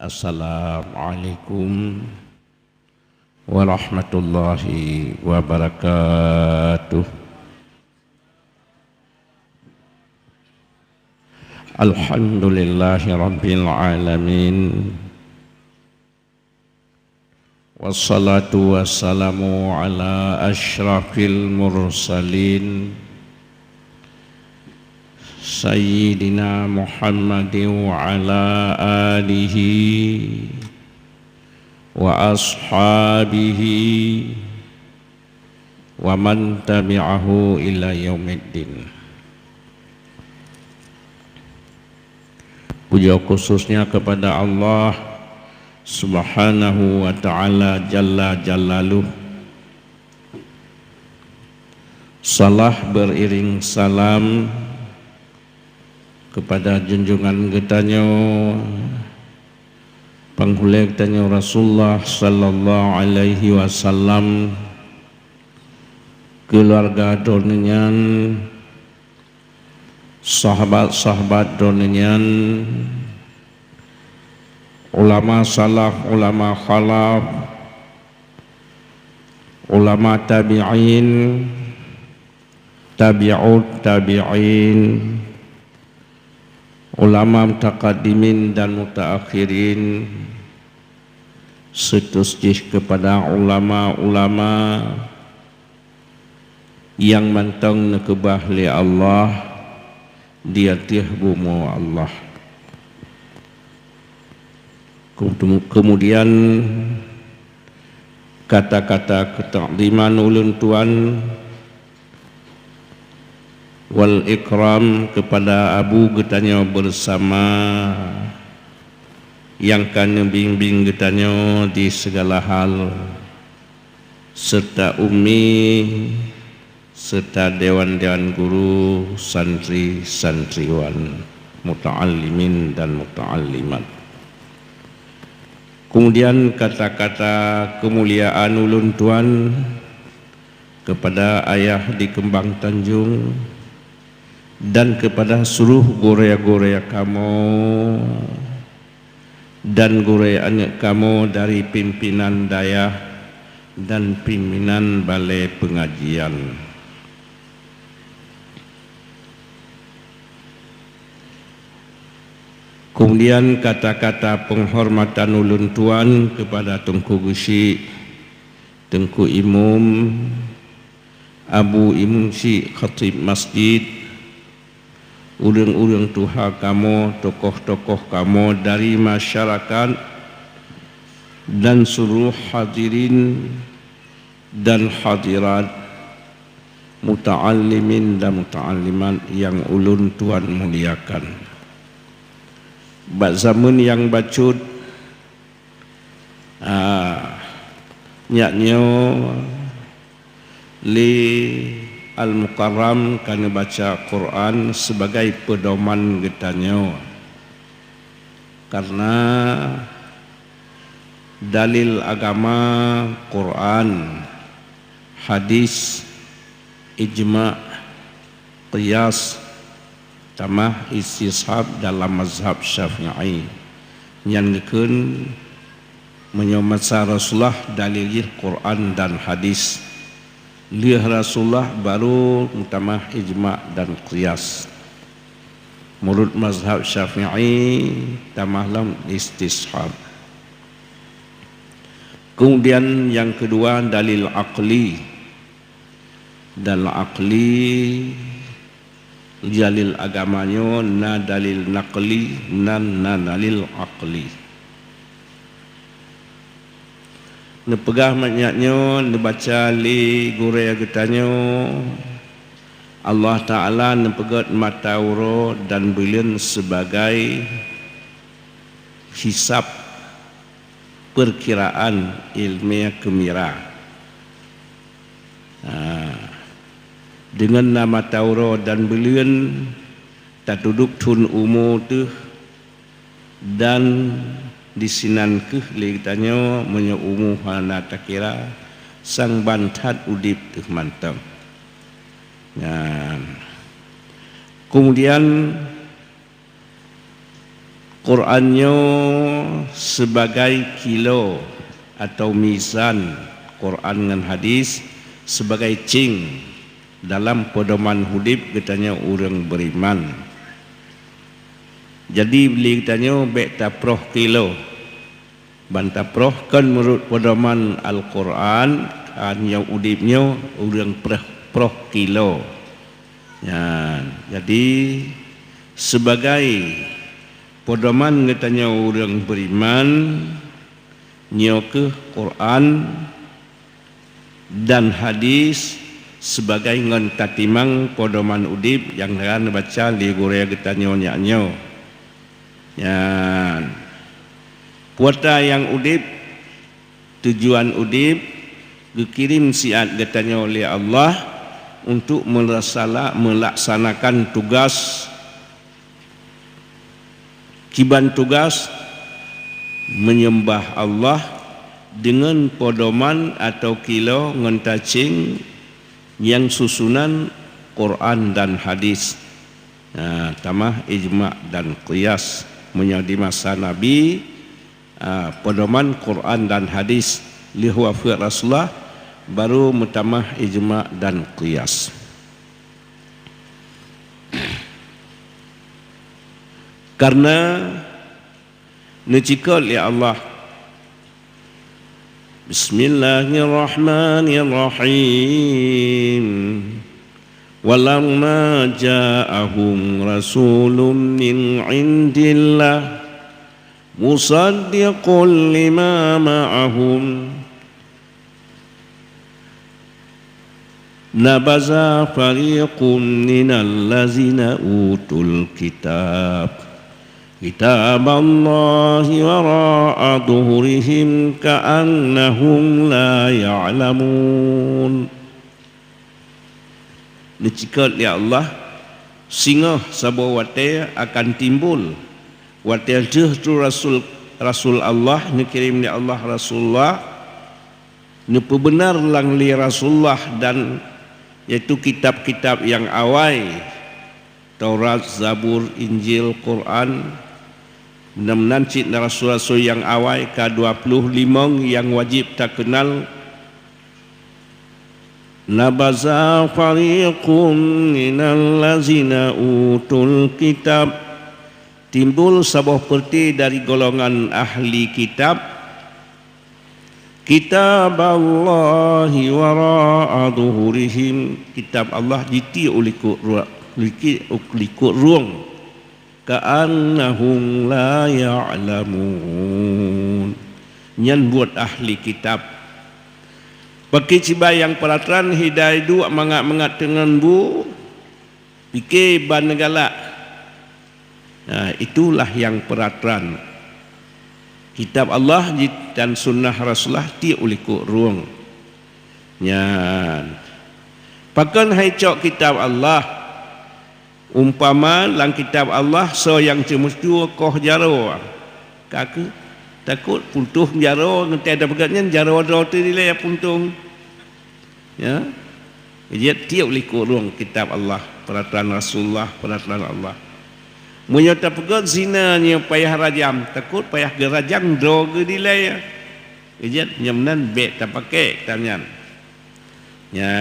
Assalamualaikum warahmatullahi wabarakatuh. Alhamdulillahi rabbil alamin. Wassalatu wassalamu ala asyrafil mursalin Sayyidina Muhammadin wa ala alihi wa ashabihi wa man tabi'ahu ila yaumiddin. Puja khususnya kepada Allah Subhanahu wa ta'ala Jalla Jalaluh. Salah beriring salam kepada junjungan getanyo panghule getanyo Rasulullah sallallahu alaihi wasallam, keluarga donenyan, sahabat-sahabat donenyan, ulama salaf, ulama khalaf, ulama tabi'in, tabi'ut tabi'in, ulama mutaqaddimin dan mutaakhirin, seterusnya kepada ulama-ulama yang mantang nekebah li Allah dia tiah bumu Allah. Kemudian kata-kata ketakdiman ulun tuan wal ikram kepada abu getanyo bersama yang kan bimbing getanyo di segala hal, serta ummi serta dewan-dewan guru, santri-santriwan, muta'allimin dan muta'allimat. Kemudian kata-kata kemuliaan ulun tuan kepada ayah di Kembang Tanjung dan kepada seluruh gorea-gorea kamu dan goreaan kamu dari pimpinan daya dan pimpinan balai pengajian. Kemudian kata-kata penghormatan ulun tuan kepada Tengku Gusi, Tengku Imum, Abu Imum Si Khatib Masjid, urang-urang tuha kamu, tokoh-tokoh kamu dari masyarakat dan seluruh hadirin dan hadirat, muta'allimin dan muta'allimat yang ulun tuan muliakan. Bak zaman yang bacut nyaknyo li Al-Mukarram kana baca Quran sebagai pedoman getanyo, karena dalil agama Quran, hadis, ijma', qiyas, tamah istishab dalam mazhab Syafi'i yang dikeun menyomasa Rasulullah dalil Quran dan hadis. Lihat Rasulullah baru mutamah ijma' dan qiyas. Menurut mazhab Syafi'i tamahlam istishab. Kemudian yang kedua dalil aqli. Dalil aqli dalil agamanya na dalil naqli nan na dalil aqli. Nepegah maknanya nebaca li gure getanyo Allah Ta'ala nepegat matauro dan bilion sebagai hisab perkiraan ilmiah kemira. Dengan nama Taurat dan belian tak duduk tun umur tu dan disinan ke litanyo menyo umur hana takira sang bantat udip tu mantap. Kemudian Qurannya sebagai kilo atau mizan, Quran dengan hadis sebagai cing dalam pedoman hudib katanya orang beriman. Jadi beli katanya bek taproh kilo bantaproh kan menurut pedoman Al-Quran yang udibnya orang proh kilo ya, jadi sebagai pedoman katanya orang beriman nyo ke Quran dan hadis sebagai ngon tatimang pedoman udib yang akan baca di Korea katanya nyo ya. Kuota yang udib, tujuan udib dikirim siat katanya oleh Allah untuk melaksanakan tugas kiban tugas menyembah Allah dengan pedoman atau kilo ngentacing yang susunan Quran dan hadis. Nah, tamah ijma' dan qiyas menjadi masa Nabi. Pedoman Quran dan hadis lihu wafat Rasulullah baru mutamah ijma' dan qiyas. Karena necikal ya Allah Bismillahirrahmanirrahim walamma ja'ahum rasulun min indillah musaddiqun lima ma'ahum nabaza fariqun minal lazina utul kitab kitaballahi wara'a dhuhrihim ka'annahum la ya'lamun. Dicikat ya Allah singa sabo wate akan timbul wate tu Rasul Allah ni kirim ni Allah Rasulullah ni benar lang li Rasulullah dan yaitu kitab-kitab yang awal Taurat, Zabur, Injil, Quran benar-benar cik Rasul-Rasul yang awal ke-25 yang wajib tak kenal nabaza fariqum minal lazina utul kitab timbul sebuah parti dari golongan ahli kitab kitab Allahi wara'a dhuhurihim kitab Allah diti ulikut ruang ka'annahum la ya'lamun nyan buat ahli kitab pakai cibai yang peraturan hidayah dua mangat-mangat dengan bu fikir ban negala. Nah, itulah yang peraturan kitab Allah dan sunnah Rasulullah ti ulikut ruang nyan pakan hai cok kitab Allah umpama lang kitab Allah so yang cemustu koh jaro kaku takut puntuh jaro nanti ada pegatnya jaro tu nilai puntung ya dia tiap liku ruang kitab Allah peraturan Rasulullah peraturan Allah menyata pegat zina ni payah rajam takut payah gerajam do ke nilai dia nyamnan bet tak pakai tanyan ya.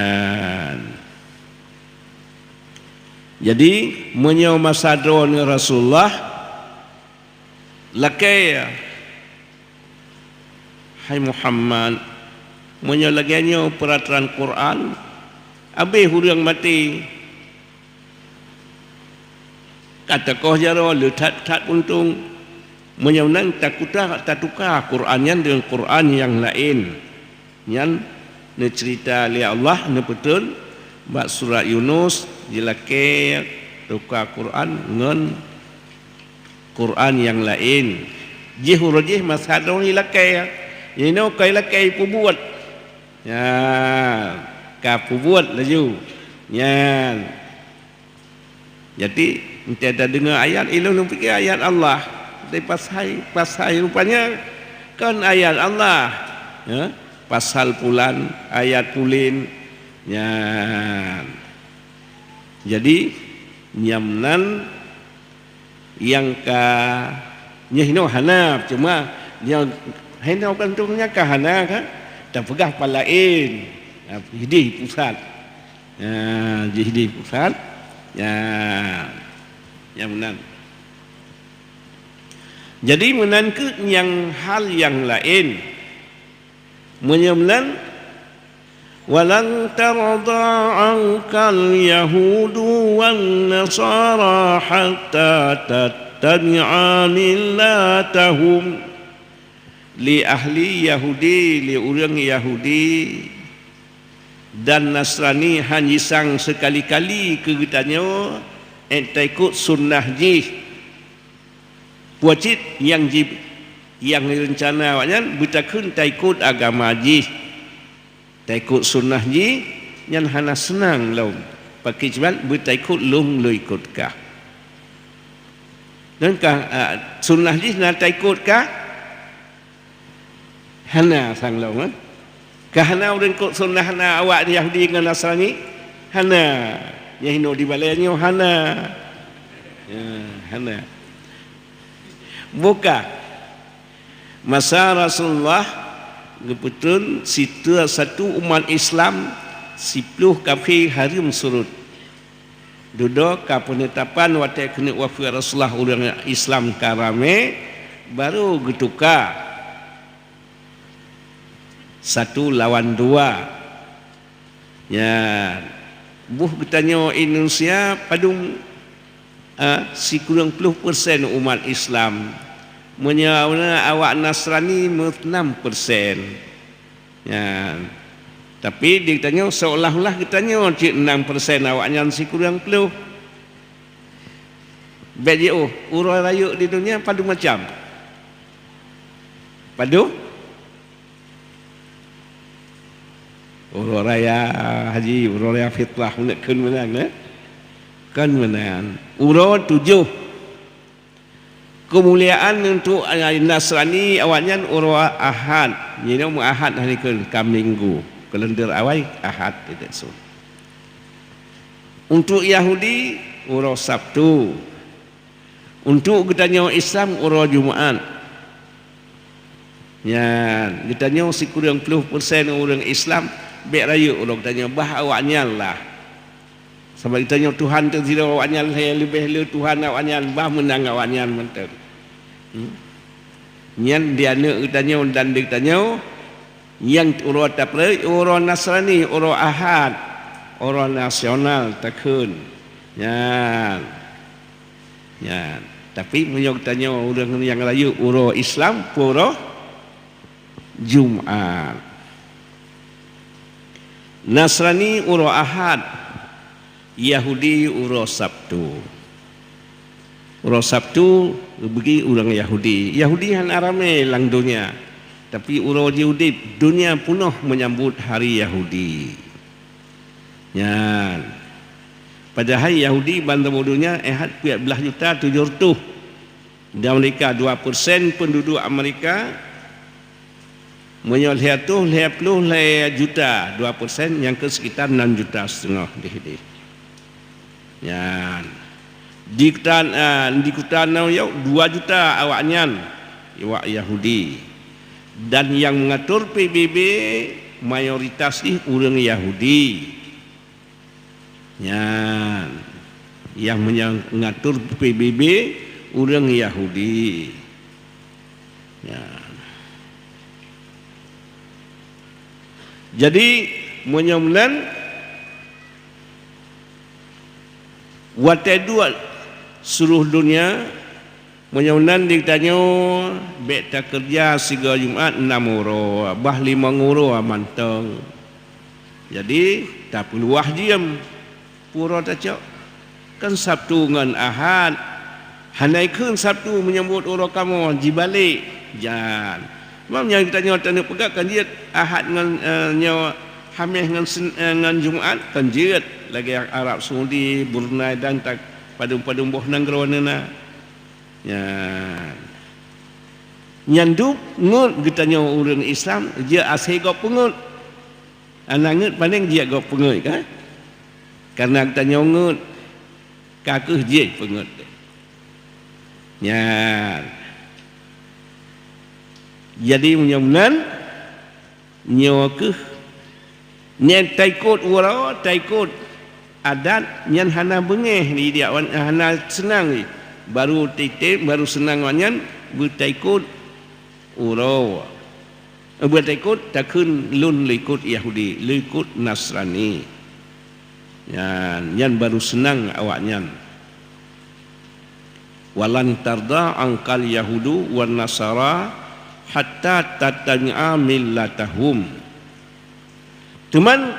Jadi menyo masa drone Rasulullah lakai hai Muhammad menyo lagianyo peraturan Quran abe hurang mati kata koh jaro letat tat untung menyo nang takuta tukar Quran yang dengan Quran yang lain yang ne cerita li Allah ne betul bak surat Yunus jilake tukar Quran dengan Quran yang lain jihurujih masadong ilakai ini kai lakai pubuat ya ka pubuat laju ya jadi nanti ada dengar ayat ilmu fikir ayat Allah dari pasal rupanya kan ayat Allah ya pasal pulan ayat pulin ya. Jadi nyamnan yang Nyehno Hanaf cuma dia henau kan tunya ka Hana kan dan pegah palain hidi pusat hidi pusat yang menan jadi menan ke yang hal yang lain menyemlan walan tarda ankal yahudu wan nasara hatta tattabi'a millatahum li ahli Yahudi li orang Yahudi dan Nasrani hanyisang sekali-kali kegitannya ikut sunnah ji wajib yang rencana awaknya bertakun ikut agama ji ikut sunnah ji yang hana senang laum pakai cuman bertakut lung lo ikutkah dan sunnah ji nak ikutkah hana sang laum kahana urin kok sunnah hana awak di Yahudi dengan Nasrani hana nyahino di balaynya hana hana buka masa Rasulullah kebetulan situ satu umat Islam 10 kafir harim surut duduk ke penetapan waktu kena wafat Rasulullah orang Islam karame baru getuka 1 lawan 2 ya buh bertanya Indonesia padung si kurang 10% umat Islam menyawna awak Nasrani 6% ya tapi dia tanya seolah-olah kitanya 6% awaknya si kurang 10 BDO urang rayuk di dunia padu macam padu urang raya haji urang raya fitrah nak kan menang kan menang urang 7 kemuliaan untuk Nasrani awaknya urang Ahad jadi Ahad hari ke Minggu kalender awal Ahad itu so untuk Yahudi urang Sabtu untuk kitanya Islam urang Jumaat ya kitanya si kurang 10% orang Islam baik raya orang tanya bah awaknya lah sampai ditanya Tuhan tu tidak awaknya lebih Tuhan awaknya bah menang awaknya menteri nyan dia nak tanya dan dia tanya yang urang tapre urang Nasrani urang Ahad orang nasional takun ya tapi menyok tanya orang yang raya urang Islam pura Jumaat Nasrani urang Ahad Yahudi urang Sabtu urang Sabtu bagi orang Yahudi Yahudi han arame lang dunia tapi urang Yahudi dunia penuh menyambut hari Yahudi ya padahal Yahudi bantu dunia ehad 14 juta 700 di Amerika 2% penduduk Amerika menyoleh tu 50 juta 2% yang ke sekitar 6,5 juta di ya di kutan 2 juta awaknya awak Yahudi dan yang mengatur PBB mayoritas orang Yahudi ya yang mengatur PBB orang Yahudi ya jadi menyamlan watedua seluruh dunia menyamlan ditanya bek tak kerja 3 Jumaat 6 euro bah 5 euro manteng jadi tak perlu diam pura tak cak kan Sabtu dengan Ahad hanaikun Sabtu menyambut orang kamu jibalik jangan Mam yang ditanya tanya pegakkan dia Ahad dengan nyawa Hamil dengan Jumaat kan jerat lagi yang Arab Saudi Brunei dan tak padung-padung boh nanggrawana ya nyandup ngut ditanya orang Islam dia asal gop pengut anangut paling dia gop pengut kan karena tanya ngut kakuh dia pengut ya Jadi menyonan nyo ke nyen taikut urau taikut adat nyen hana bengeh ni dia hana senang ni baru titip baru senang wanyan bertaikut urau bertaikut takun lun likut Yahudi likut Nasrani nyen baru senang awak nyen walan tarda angkal Yahudu wan Nasara hatta tatanya millatahum. Cuman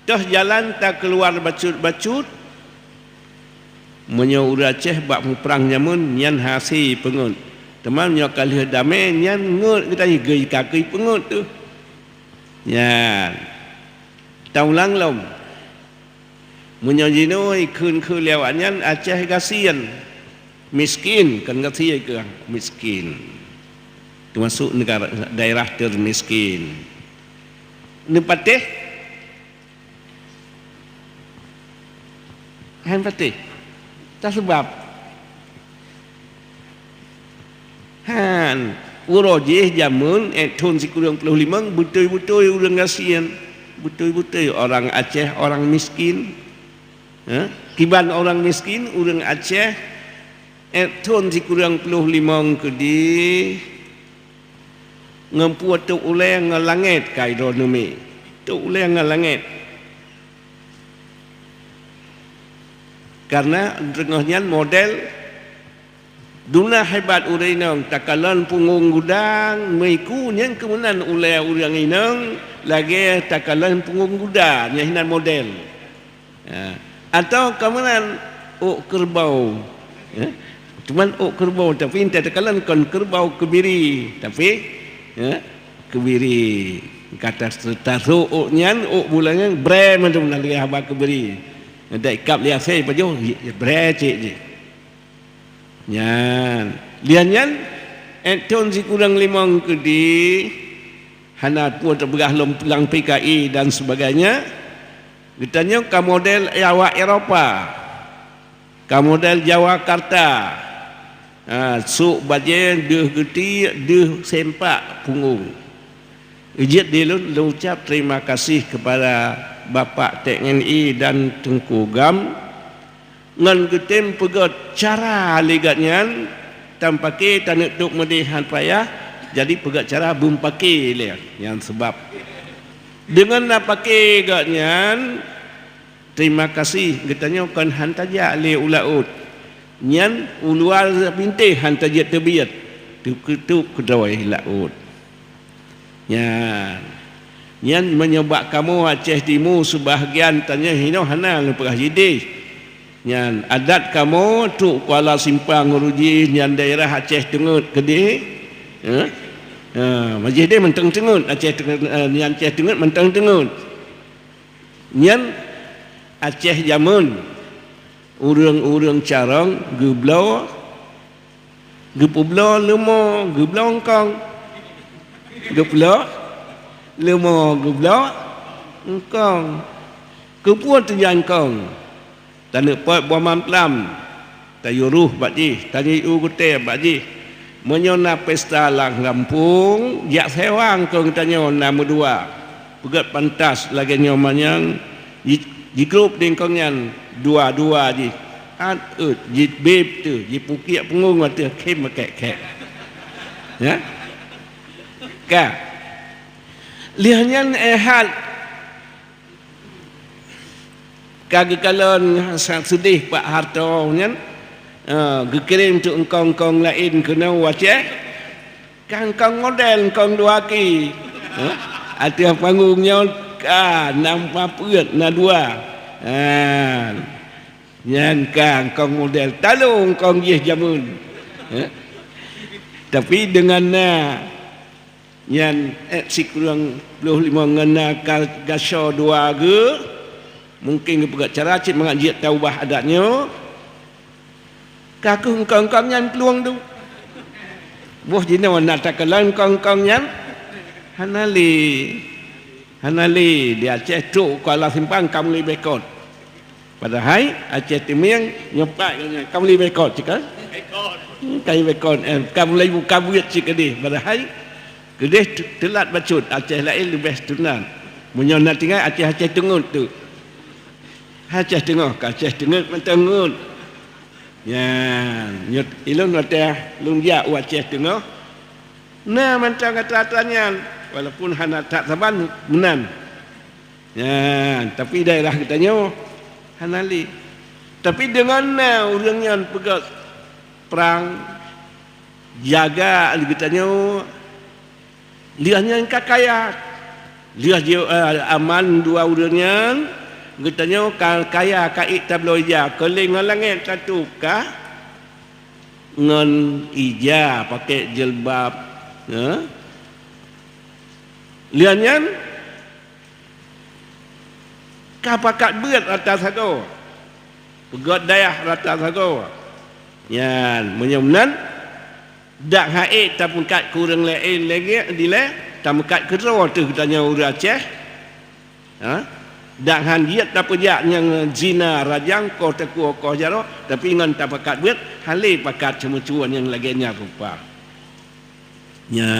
dah jalan tak keluar bacut-bacut menyo Aceh bak perang nyamun nyan hasi pengut. Teman nyo kali damai nyan ngut kita gei kaki pengut tu. Nyan. Taulang lom. Menyo jinoi kun lewat nyan Aceh kasihan. Miskin kan kasihan ke miskin. Termasuk negara daerah termiskin. Nepatih, han patih. Tak sebab. Han urojeh jamun tahun 95 betul-betul orang kasihan, betul-betul orang Aceh orang miskin. Kiban orang miskin orang Aceh tahun 95 kedi ngampu tu ulai ngalangit kai donumi tu ulai ngalangit karena dengannya model duna hebat ulai nang takalan pungung gudang meiku yang kemudian ulai orang inang lagi takalan pungung gudang yang hinan model atau kemudian kerbau cuman kerbau tapi takalan kon kerbau kebiri tapi kebiri kata taruh nyan bulannya bre macam nak lihat apa kebiri ada ikap lihat saya pajo bre cik je nyan lihat nyan tahun si kurang 5 kedi hana pun terberah lang PKI dan sebagainya ditanya ke model awak Eropah ke model Jawakarta suk bajen deh geti deh sempak punggung. Ijit dilun ucap terima kasih kepada Bapak TNI dan Tengku Gam ngan getem pegat cara ligatnya tanpa ke tanek tuk medihan payah jadi pegat cara bum pakai le yang sebab dengan nak pakai gatnya terima kasih getanya kan hantaja le ulaut nyan uluar pintih hantar jet terbiat tu kedoi laut nyan menyebab kamu Aceh Timur sebahagian tanya hino hana lepah jidih nyan adat kamu tu Kuala Simpang Nguruji nyan daerah Aceh Tengut kedih majih dia menteng tengut Aceh nyan Aceh Tengut menteng tengut nyan Aceh Jamun urang-urang carang geblau gepublau lemo geblau kong geblau lemo geblau kong kepuat tujuan kong tanah pot buah mamplam tayuruh bakji tani ugute bakji menyona pesta lang Lampung jak sewang kong tanya nama dua pegat pantas lagi nyomanyang di grup dengkongnya dua-dua je jit beb tu jit pukiak punggung tu kem kek ya ka lihannya ehal kagakalon sedih Pak Harto nya gekirim tu engkong lain kena Aceh kang model kong dua ki ada panggungnya nampak puat na dua yang kang model talung kong ye jamun tapi dengan yang si kurang 25 ngena gasyo dua ge mungkin kepegat cara cik mengajak taubah adatnya kaku kong yang peluang tu buah jina nak takalan kong yang Hanali di Aceh tu Kuala Simpang kamu lebih bekot. Padahal Aceh Timur nyopak kamu lebih bekot cik kan? Bekot. Kamu bekot kamu lebih buka buat cik ni. Padahal Kedih telat bacut Aceh lain lebih tunan. Munyo nak tinggal Aceh tengut tu. Aceh tengah, Aceh tengut mentengut. Ya, nyut ilun wateh lung ya Aceh tengah. Nah mentang kata tanya walaupun hana tak saban menan. Ya, tapi daerah katanya hanali. Tapi dengan orangnya pegat perang jaga katanya liahnya kakaya. Liah dia aman dua orangnya katanya kaya kait tabloja keling langit satu kah ngan ija pakai jilbab ya liannya ka pakat beut rata sago pegot dayah rata sago yan menyemnan dak haid tapun kat kurang lain lagi dile tamukat kero tu katanya urang Aceh ha dak han giat apa jak yang zina rajang ko teku ko jaro tapi ngan tak pakat beut hale pakat cemucuan yang laginya rupa nya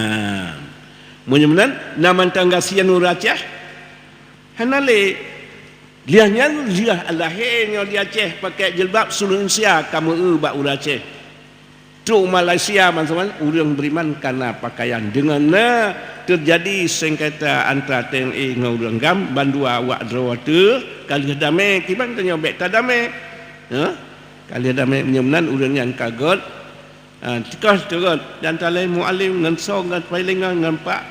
menyemnan naman tangga sian urang Aceh hanale liahnya liah lahirnya di Aceh pakai jilbab seluruh Indonesia kamu bak urang Aceh tu Malaysia teman-teman urang beriman karena pakaian dengan terjadi sengketa antara TNI dengan urang gam bandua awak draw tu kali damai kibang tanya bek tak damai ha kali damai menyemnan urang yang kagot tikas turut dan talai muallim ngan so ngan pailingan ngan pak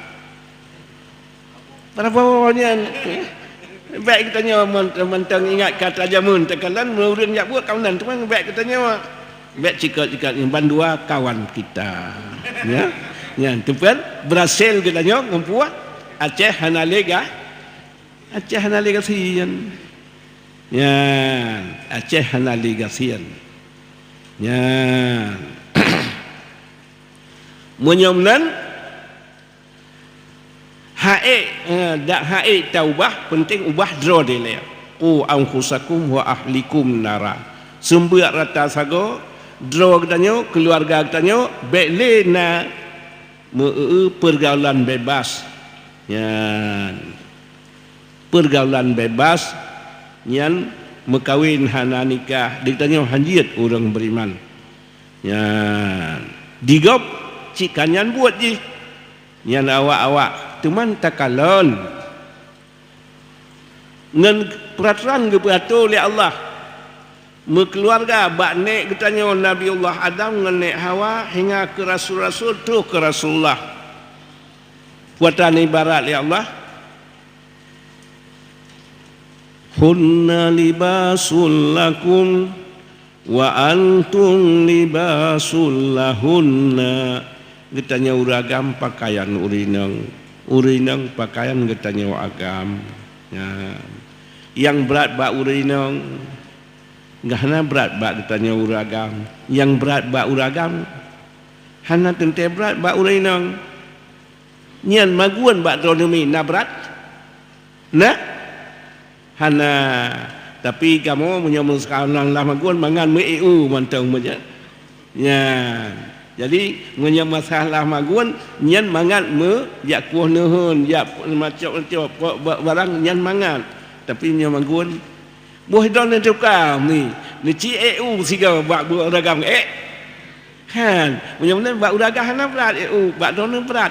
para bawanya baik katanya mentang ingat kata jamun tekalan urang jak buat kawanan tu baik katanya baik cikat-cikat yang bandua kawan kita ya ya tuan berhasil katanya membuat Aceh hanalega sian ya Aceh hanalega sian ya menyomnan dak haid taubah penting ubah draw dia qu anfusakum wa ahlikum nara sumber rata sago draw katanya keluarga katanya bekle na pergaulan bebas ya pergaulan bebas yang mekawin hana nikah ditanya hanjiat orang beriman ya digop cikanyan buat je yang awak-awak teman takalon ngan peraturan beratur oleh Allah keluarga bak nek katanya Nabiullah Adam ngan nek Hawa hingga ke rasul-rasul tu ke Rasulullah buatan ibarat ya Allah hunna libasul lakum wa antum libasul lahunna katanya uragam pakaian urinang pakaian katanya agam ya. Yang berat bak urinang gahana berat bak katanya uragam yang berat bak uragam hana tente berat bak urinang nyan maguan bak tronomi na berat na hana tapi kamu menyambung sekarang lah maguan mangan meu mantang meja ya jadi menyam masalah maguan nyan mangan me ya kuah nehun ya macam barang nyan mangan tapi nyan maguan buah don yang tukar ni ci EU siga bak uragam kan menyam bak uragam hana berat EU bak don berat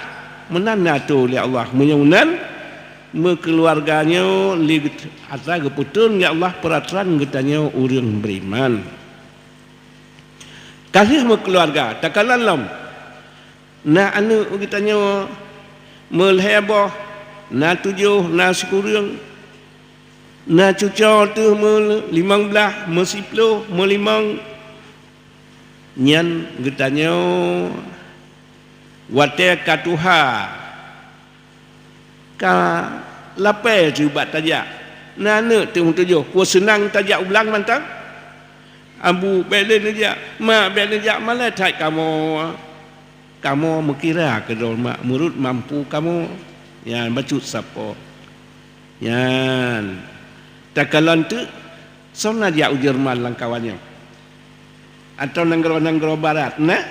menan tu ya Allah menyam keluarganya li asa keputun ya Allah peraturan katanya urang beriman kasih keluarga takalan lam na anu katanya melheboh na tujuh na sekurang na cucor tu limang belah mesiplo melimang nyan katanya wate katuha ka lapai cuba tajak nana tu tujuh ku senang tajak ulang mantang abu belen aja mak belen aja malah tak kamu mengira ke mak murid mampu kamu ya bacut sapo yan takalan tu sona dia Jerman langkawannya atau nanggro barat nah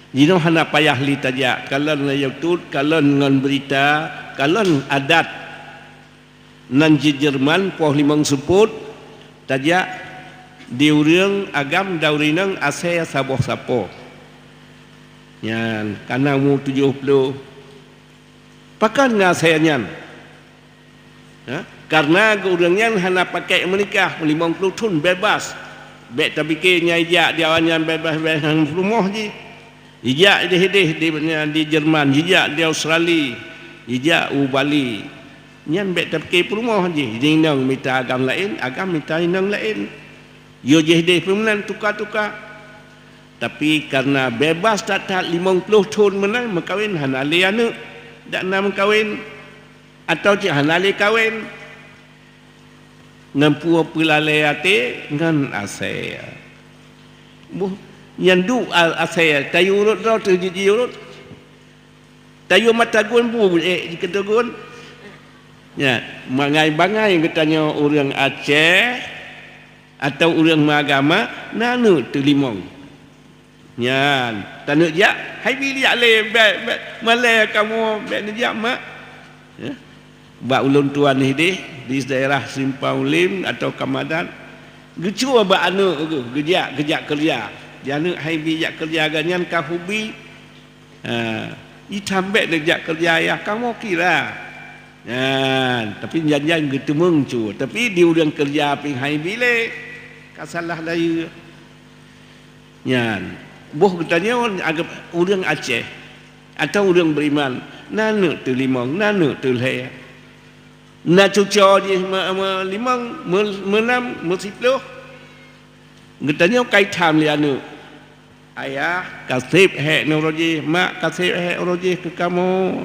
Jino hana payah li tajak kalon YouTube kalon ngan berita kalon adat nan Jerman poh limang seput tajak diurang agam daurinang ase saboh sapo nyan kana mu 70 pakan ngaseanyan karena urangnya hana pakai menikah 50 tahun bebas bet tapi ke nyai diawannya bebas rumah je hijak di Jerman, hijak di Australia, hijak di Bali. Nyan bet tapi rumah je. Jinang minta agam lain, agam minta inang lain. Yo je pemenang tukar-tukar. Tapi karena bebas tak 50 tahun menang mengkawin hanali anak dak nak mengkawin atau cik hanali kawin. Ngampu pelale ate ngan ase. Yang du asaya tayu urut ro terjiji urut tayu mata gun bu kita gun ya mangai-bangai katanya orang Aceh atau orang agama nanu telimong nyan tanuk ja hai bili ale malai kamu ben ja mak ya ba ulun tuan ni di daerah Simpang Lim atau Kamadan gecua ba anu gejak kerja jangan hai bijak kerja ganyan kahubi itambek dejak kerja ya kamu kira tapi jangan gitu mengcu tapi di urang kerja ping hai bile kasalah layu nyan boh katanya agak urang Aceh atau urang beriman nanu tu limang nanu tu leh na cuco je limang menam musiploh katanya kai tham lianu ayah kasih teknologi mak kasih teknologi ke kamu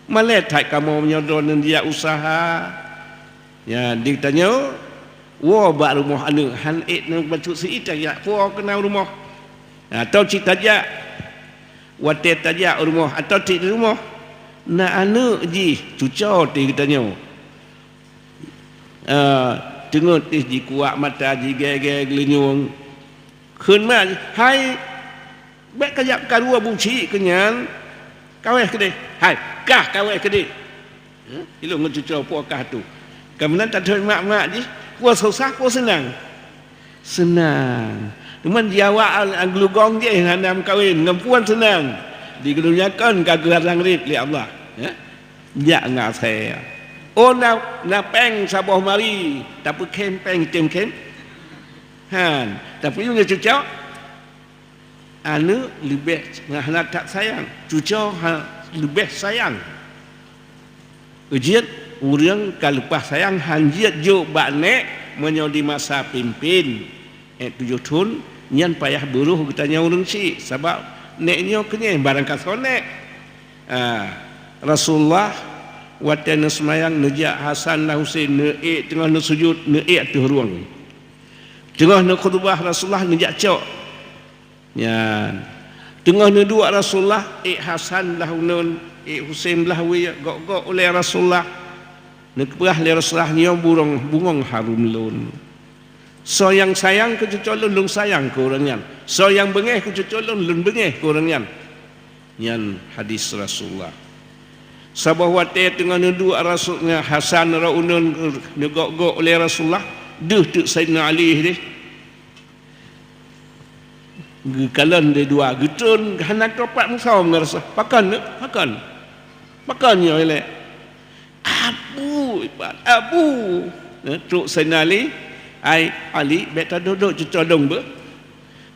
meletak kamu menyodon dia usaha ya ditanya wo ba rumah anu han nang batu si ita ya po kenal rumah atau cik tajak wate tajak rumah atau cik rumah na anu ji cuco ti katanya tengok ji kuat mata ji gege gelinyung khun ma hai bet kajap karua buci kenyan kaweh kede hai kah kaweh kede ilo ngecucau puakah tu kemudian tak tahu mak ji puas susah puas senang cuman Jawa anglugong je hanam kawin ngempuan senang digelunyakan kagak langrit li Allah ya ngak saya oh na peng saboh mari tapi kempeng kem han tapi you cucau anu lebih nak tak sayang cucau lebih sayang ujian urang kalepah sayang hanjiat jo baknek menyo di masa pimpin 7 tahun nyan payah buruh katanya urang si sebab neknyo kenye barang kasone Rasulullah watan semayang nejak Hasan dan Husain neik tengah nak sujud neik tu ruang tengah nak khutbah Rasulullah nejak cok ya tengah nak dua Rasulullah Hasan lah nun Husain lah wi gok oleh Rasulullah nak perah oleh Rasulullah ni bungong harum lun so yang sayang ke cucolun lung sayang ke orangnya so yang bengeh ke cucolun lun bengeh ke orangnya yan hadis Rasulullah sabah wate tengah nudu Rasulnya Hasan raunun negok-gok oleh Rasulullah deh tu Sayyidina Ali deh gekalan de dua getun hanak topak musau ngerasa pakan ya oleh abu truk Sayyidina Ali ai Ali beta duduk cocodong be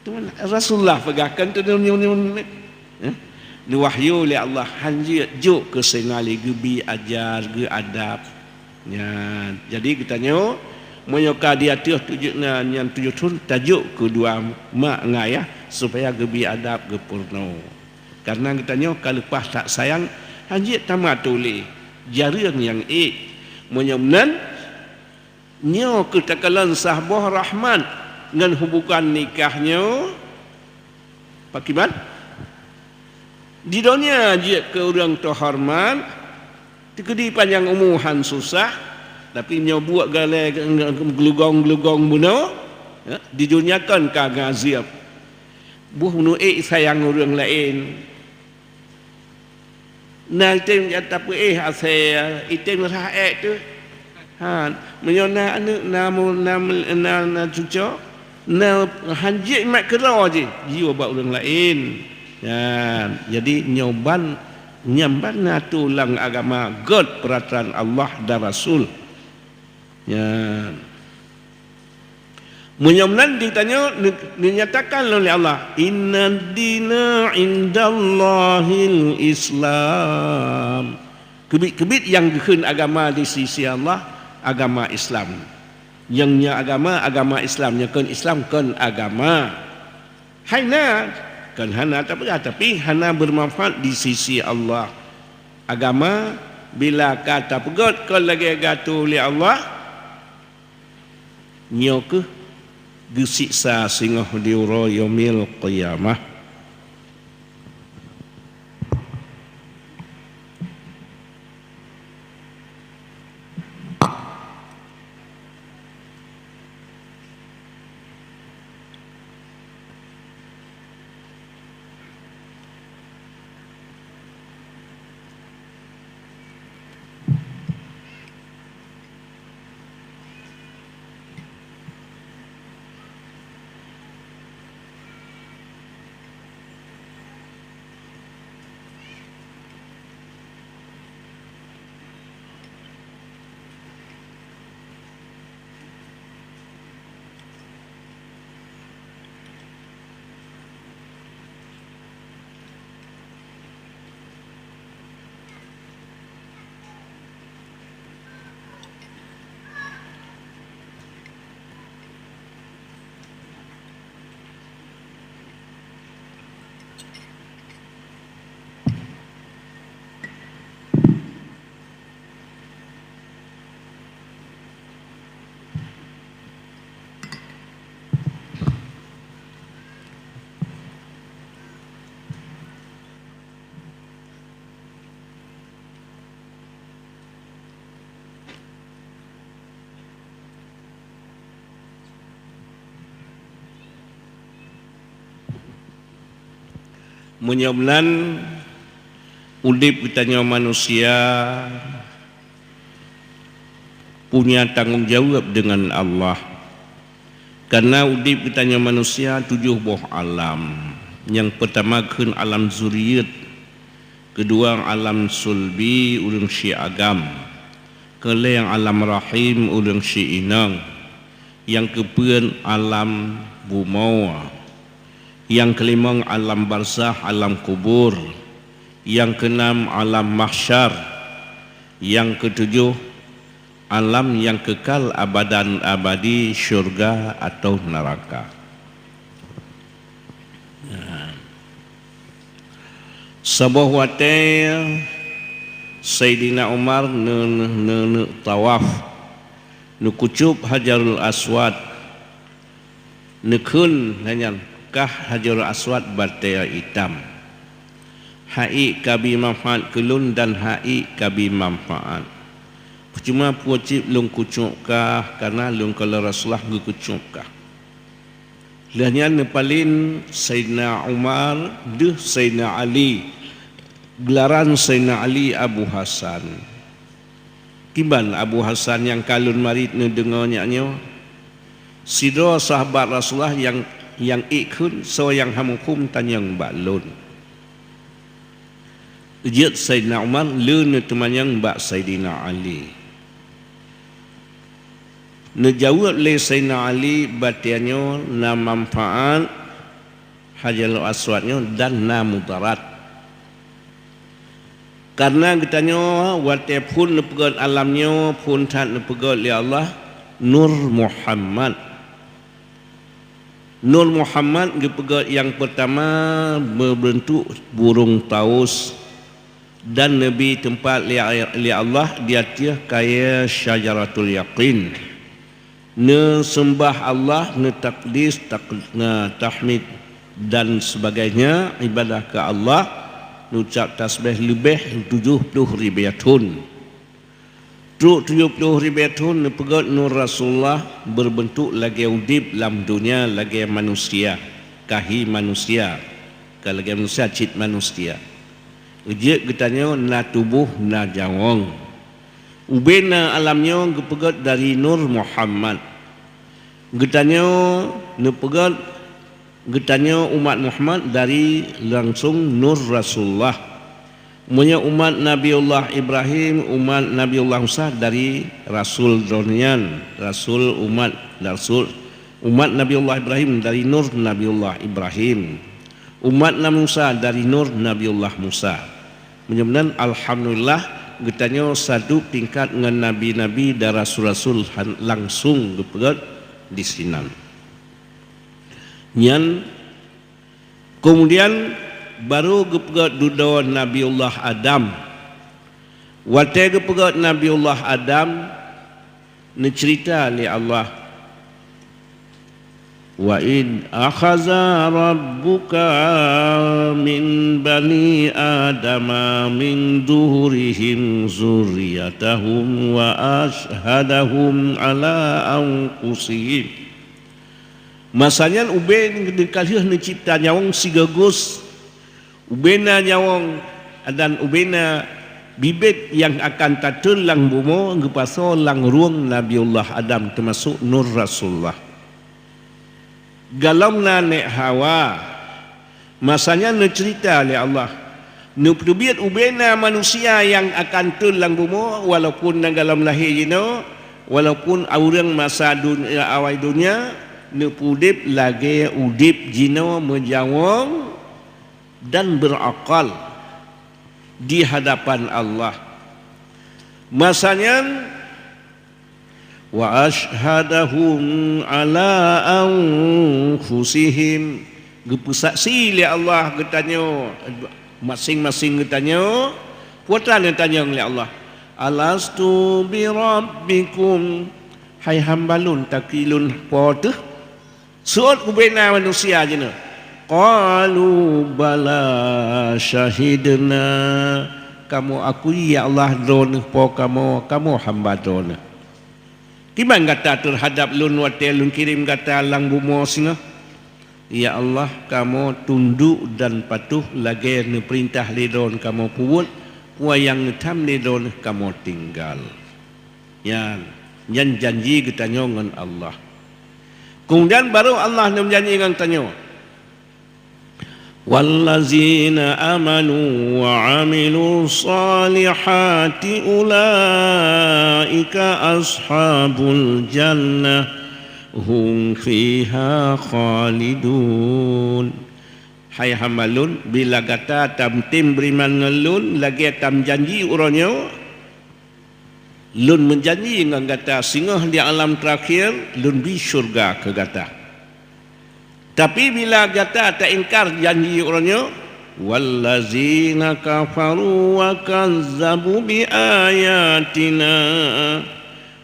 tuan Rasulullah pegahkan tu wahyu oleh Allah hanjir juk ke senali gebi ajar ge adab ya jadi kitanya moyoka dia tuh tujukna yang 7 tahun tajuk kedua mak ngayah supaya gebi adab ge purno karena kitanya kalepah tak sayang hanjir tamat tuli jarang yang menyemnan nyo ketakalan sahbah rahman dengan hubungan nikahnya pakiban di dunia je ke orang terhormat tikedi panjang umuhan susah tapi nyobuat galai gelugong buno di dunia kan kagazib buh sayang orang lain. Nah item jata pu asal item raek tu. Menyona na cucu na hanjik mak kera je jiwa bak orang lain. Jadi nyamban tulang agama God peraturan Allah dan Rasul. Menyamnan ditanya dinyatakan oleh Allah, inna dina indallahil Islam. Kebit yang dikeun agama di sisi Allah, agama Islam. Yang agama Islam, yang Islam kan agama. Haina kan hana tapi hana bermanfaat di sisi Allah. Agama bila kata pegot kan lagi gatu oleh Allah, nyok gesiksa singah di yaumil qiyamah. Menyamlan udip kitanya manusia punya tanggung jawab dengan Allah. Karena udip kitanya manusia 7 buah alam. Yang pertama kan alam zuriyat, kedua alam sulbi urang si agam, kele yang alam rahim urang si inang, yang kepeun alam bumawa, yang kelima alam barzah, alam kubur, yang keenam alam mahsyar, yang ketujuh alam yang kekal abadan abadi, syurga atau neraka. Sebuah watai Sayyidina Umar tawaf nukucup Hajarul Aswad nekun hanya kah Hajarul Aswad bertaya hitam, hai kabi manfaat kelun dan hai kabi manfaat. Cuma wajib lung kucuk kah karena lung kalau Rasulullah kucuk kah. Lahnya nepalin Sayyidina Umar deh Sayyidina Ali, gelaran Sayyidina Ali Abu Hasan. Kiban Abu Hasan yang kalun marit ne dengarnya sidro sahabat Rasulullah yang ikut so yang hamukum tanyang balun. Ujit Sayyidina Umar lun temanyang bak Sayyidina Ali. Nejawab le Sayyidina Ali batianyo na manfaat Hajarul Aswadnya dan na mudarat. Karena katanya wate pun nepegat alamnya pun tak nepegat li Allah Nur Muhammad. Nur Muhammad dipegat yang pertama berbentuk burung taus dan Nabi tempat li Allah dia kaya syajaratul yaqin. Ne sembah Allah, ne takdis, tahmid dan sebagainya ibadah ke Allah, ucap tasbih lebih 70 ribiatun. 70 ribiatun ne pegat Nur Rasulullah berbentuk lagi udip dalam dunia lagi manusia. kahi manusia kalau manusia cit manusia ujek getanya na tubuh na jawong ubena alamnya gepegat dari nur Muhammad getanya nepegat getanya umat Muhammad dari langsung nur Rasulullah punya umat Nabiullah Ibrahim umat Nabiullah Musa dari Rasul Donian Rasul umat Nabiullah Ibrahim dari nur Nabiullah Ibrahim umat Nabi Musa dari nur Nabiullah Musa. Menyebutkan alhamdulillah getanya satu tingkat dengan nabi-nabi dan rasul-rasul langsung gepegat di sinan. Nyan kemudian baru gepegat duda Nabiullah Adam. Wate gepegat Nabiullah Adam ni cerita li Allah wa id akhaza rabbuka min bani adama min duhurihim zurriyatahum wa ashhadahum ala anfusihim. Masanya uben dikaliah ni cipta nyawang sigagus ubena nyawang dan ubena bibit yang akan tatulang bumo ngepaso lang ruang Nabiullah Adam termasuk nur Rasulullah galamna nek Hawa masanya ne cerita oleh Allah nu perbiat ubena manusia yang akan tulang bumo walaupun dalam lahir jino walaupun orang masa dunia awal dunia nu pudip lagi udip jino menjawang dan berakal di hadapan Allah masanya wa ashhadahum ala anfusihim gepusaksi li Allah getanyo masing-masing getanyo puatan tanya oleh Allah alastu bi rabbikum hai hambalun takilun potuh suat kubena manusia jena qalu bala syahidna kamu akui ya Allah drone po kamu hamba drone timan kata terhadap lun wate lun kirim kata lang bumo singa ya Allah kamu tunduk dan patuh lagi ne perintah lidon kamu puwut yang tam lidon kamu tinggal yan janji kita dengan Allah kemudian baru Allah menjanji dengan tanyo wallazina amanu wa amilu salihati ulaika ashabul jannah hum fiha khalidun. Hai hamalun bila kata tam tim beriman ngelun lagi tam janji uronyo lun menjanji dengan kata singgah di alam terakhir lun bi syurga ke kata. Tapi bila kata tak ingkar janji orangnya wallazina kafaru wa kazzabu bi ayatina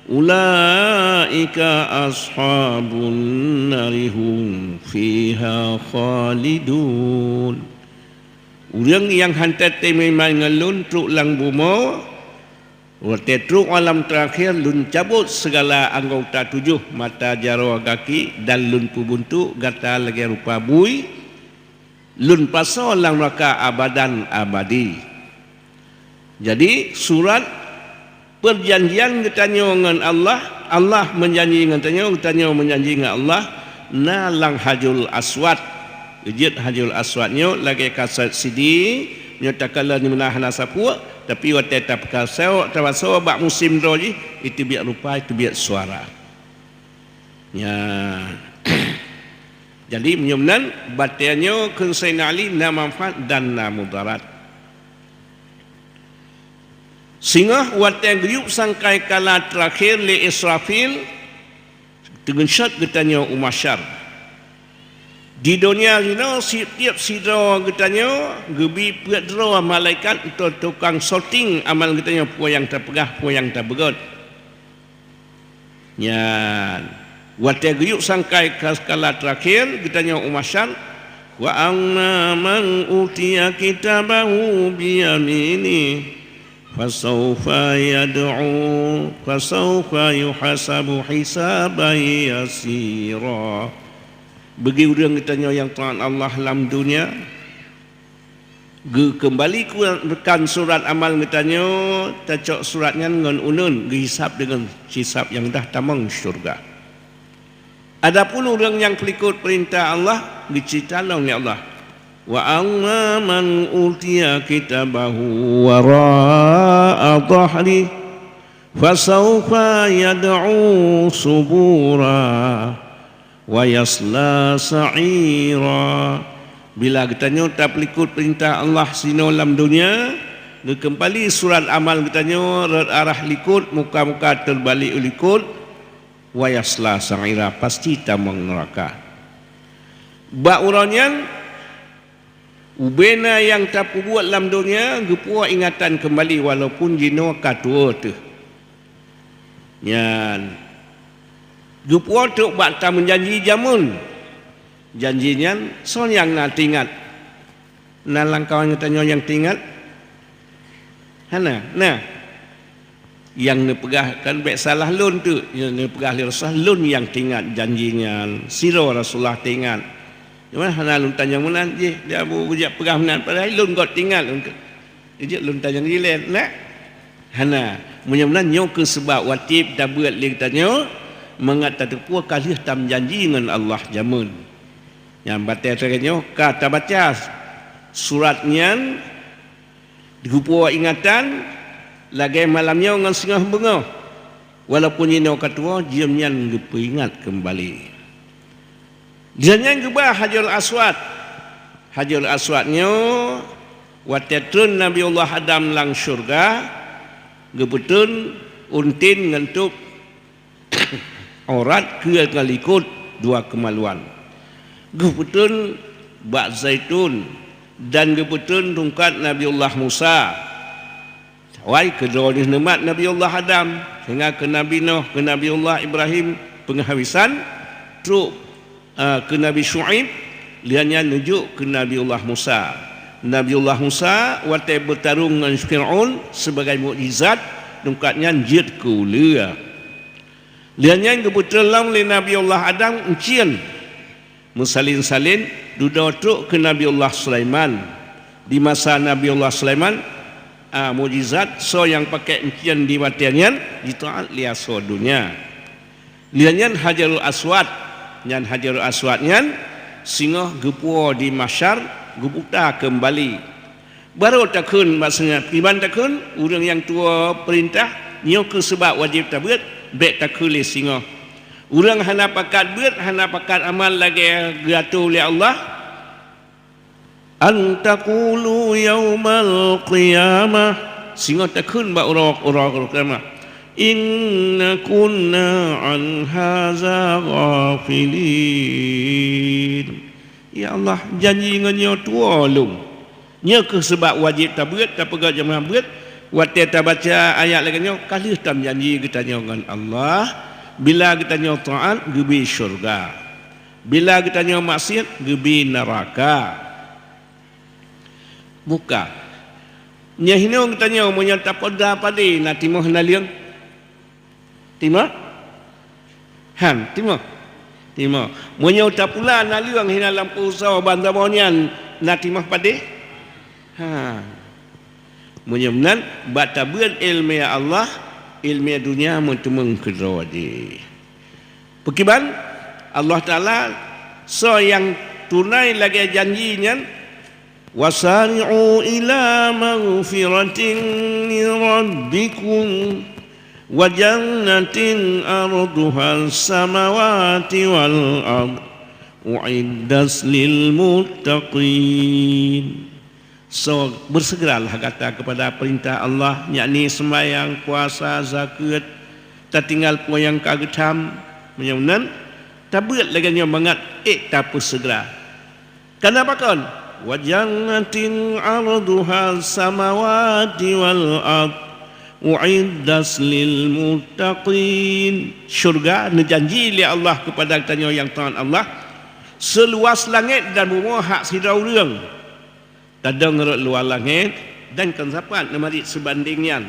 ulaika ashabun narihum fiha khalidun. Orang yang hantar temai ngelun truk lang bumo waktu truk alam terakhir lun cabut segala anggota tujuh mata jaro kaki dan lun pubuntu gata lagi rupa bui lun pasal lang raka abadan abadi. Jadi surat perjanjian ketanya dengan Allah, Allah menjanji dengan tanya menjanji dengan Allah na lang hajul aswad ejit hajul aswadnya lagi kasat sidi nyotakala ni menahana sapua tapi waktu tak kasau termasuk bak musim roji itu biar rupa itu biar suara ya jadi menyumnan batiannya ke Sayyidina Ali na manfaat dan na mudarat sehingga waktu yang geriup sangkai kala terakhir li Israfil dengan syat getanya umasyar di dunia ini setiap sidra getanya gebi pedro malaikat untuk tukang sorting amal getanya puan yang terpegah puan yang terbegot ya waktu geriup sangkai kala terakhir getanya umasyar wa anna man utiya kitabahu biyamini fasawfa yad'u fasawfa yuhasabu hisaban yasira bagi orang katanya yang taat Allah dalam dunia kembali kan surat amal katanya tacok suratnya dengan unun hisab dengan hisab yang dah tamang syurga. Adapun orang yang ikut perintah Allah diceritakan oleh Allah, wa amma man utiya kitabahu wara'a dhahri fasawfa yad'u subura wa yasla sa'ira. Bila katanya tak ikut perintah Allah sino dalam dunia, kembali surat amal katanya arah likut muka-muka terbalik likut wa yasla sa'ira, pasti tamang neraka. Ba uranyan ubena yang tak buat dalam dunia gepua ingatan kembali walaupun jino katua tu yan gepua tu bakta menjanji jamun janjinya so yang nak ingat nalang kawan katanya yang tinggal hana nah yang nepegah kan baik salah lun tu yang nepegah Rasul lun yang tinggal janjinya siro Rasulullah tinggal cuma hana lun tanya munan je dia bujak pegah munan padahal lun got tinggal je lun tanya gilen nak hana munan nyo ke sebab wajib dah buat li tanya mengata tepua kali tam janji dengan Allah jamun yang batal terkenyo kata baca suratnya digupua ingatan lagi malamnya dengan sengah bunga walaupun ini katua diamnya ngepingat kembali jangan gebah Hajarul Aswadnya watetun Nabiullah Adam lang syurga gebetun untin ngentuk aurat ke ngalikut dua kemaluan gebetun bak zaitun dan gebetun tungkat Nabiullah Musa wai kedua ni nemat Nabiullah Adam sehingga ke Nabi Nuh ke Nabiullah Ibrahim penghabisan truk ke Nabi Syuaib liannya nujuk ke Nabiullah Musa. Nabiullah Musa watai bertarung dengan Fir'aun sebagai mukjizat tungkatnya jid ke ulia liannya kebetulan oleh Nabiullah Adam uncian musalin-salin duda truk ke Nabiullah Sulaiman di masa Nabiullah Sulaiman mukjizat so yang pakai uncian di watiannya ditaat liaso dunia liannya Hajarul Aswad nyan Hajarul Aswadnya singa gepua di masyar geputa kembali baru takun maksudnya iman takun orang yang tua perintah nyo ke sebab wajib tabut baik takuli singa orang hana pakat buat hana pakat amal lagi gatu oleh Allah antaqulu yaumal qiyamah singa takun ba orang kiamat inna kunna an haza ghafilin. Ya Allah janji nganyo tua lum nya ke sebab wajib tabut tak pegak jamaah buat wate ta baca ayat lagi nyo kali tam janji kita nyo dengan Allah bila kita nyo taat gebi syurga bila kita nyo maksiat gebi neraka buka nya hino kita nyo monya tapoda padi na timoh naliang Timo? Han, Timo. Munyo tak pula naliang hina lampu usah bantabonian na timah pade. Ha. Munyo menan batabuan ilmu Allah, ilmu dunia mentemung kedrawadi. Pekiban Allah Taala so yang tunai lagi janjinya wasari'u ila maghfiratin min rabbikum wa jannatin arduha as-samawati wal ard u'iddat lil muttaqin. So bersegeralah kata kepada perintah Allah, yakni sembahyang, puasa, zakat, tak tinggal pun yang kagetam menyunan tabut lagi yang mangat tak segera. Kenapa kan? Wa jannatin arduha as-samawati wal ard u'iddat lil muttaqin. Syurga dijanji oleh Allah kepada tanya yang taat Allah seluas langit dan bumi hak sidau reung. Tadang ngerut luar langit dan kensapan namari sebandingnya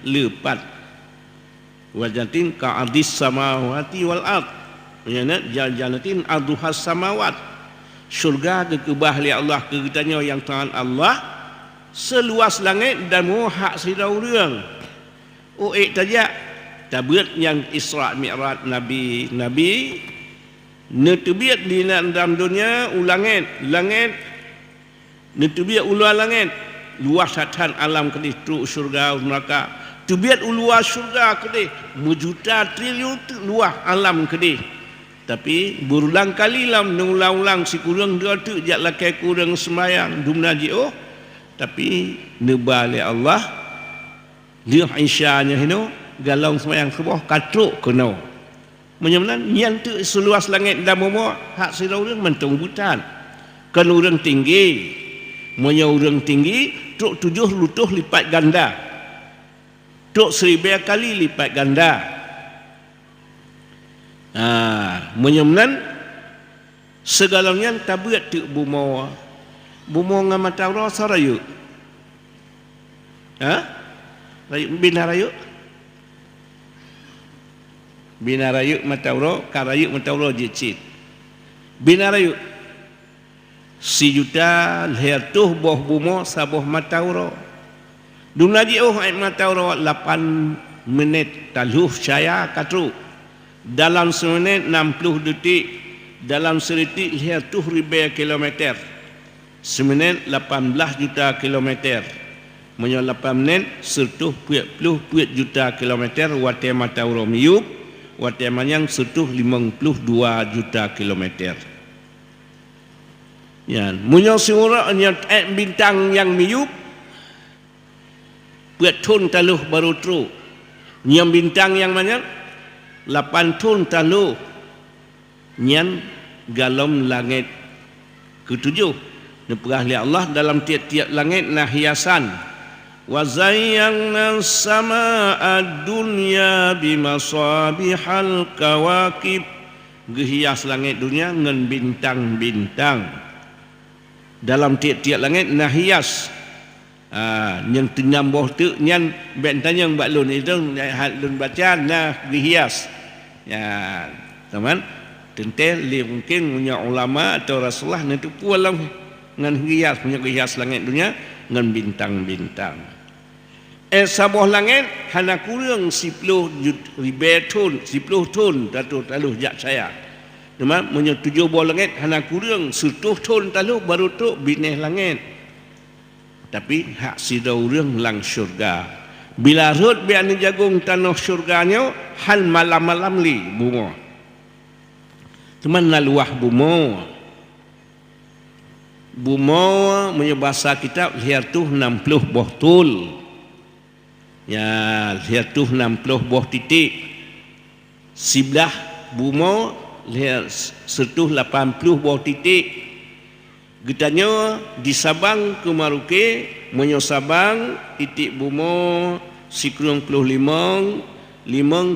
lepat. Wa jannatin ka'adis samawati wal ard Menyenat jannatin arduhas samawat. Syurga kekebah li Allah keritanya yang Tuhan Allah seluas langit dan hak sidau urang. Oh tajak tabiat yang Isra Mi'raj Nabi netebiat di dalam dunia ulangit netebiat uluan langit luas hatan alam kedih tu syurga neraka tebiat uluan syurga kedih mujuta triliun luas alam kedih. Tapi berulang kali lam ulang-ulang si kurang dia tu jak lakai kurang sembahyang dumna jio tapi nebale Allah dia Aisyahnya hino galau sembahyang subuh katruk kena menyemenan yang tu seluas langit dan bumi hak sira urang mentung butan kan urang tinggi monya urang tinggi truk 7 lutuh lipat ganda truk 1000 kali lipat ganda. Menyemenan segalanya tabiat tu bumo ngam mataro sarayu binarayu mataro karayu mataro jicit binarayu si juta hertuh boh bumo saboh mataro dunaji mataro 8 menit taluh saya katru dalam semenit 60 detik dalam sedetik lihat tu 1000 kilometer semenit 18 juta kilometer menyo 8 menit 10 juta kilometer wate mata uromiyub wate manyang 52 juta kilometer yan menyo singura nyat bintang yang miyub buat tun taluh baru tru nyam bintang yang mana 8 tun talu nyan galom langit ketujuh neperah li Allah dalam tiap-tiap langit nah hiasan wa zayyana as-samaa'a dunya bimasabihal kawakib gehias langit dunia ngan bintang-bintang dalam tiap-tiap langit nah hias yang tenyamboh tu nyan bentanya yang baklun itu lun baca nah dihias ya teman tentel li mungkin punya ulama atau rasulullah nanti pulang ngan hias punya hias langit dunia ngan bintang-bintang sabuh langit hana kurang 10 tun 10 tun taluh jak saya teman punya 7 buah langit hana kurang 10 tun taluh baru tu bineh langit. Tapi hak sida urang lang syurga bila rut biar ni jagung tanah syurganya hal malam-malam li bunga teman naluah bunga punya bahasa kitab lihat tu 60 buah tul ya lihat tu 60 buah titik sebelah bunga lihat setuh 80 buah titik. Getanya di Sabang ke Maruke, menyo Sabang titik bumo sikrung 55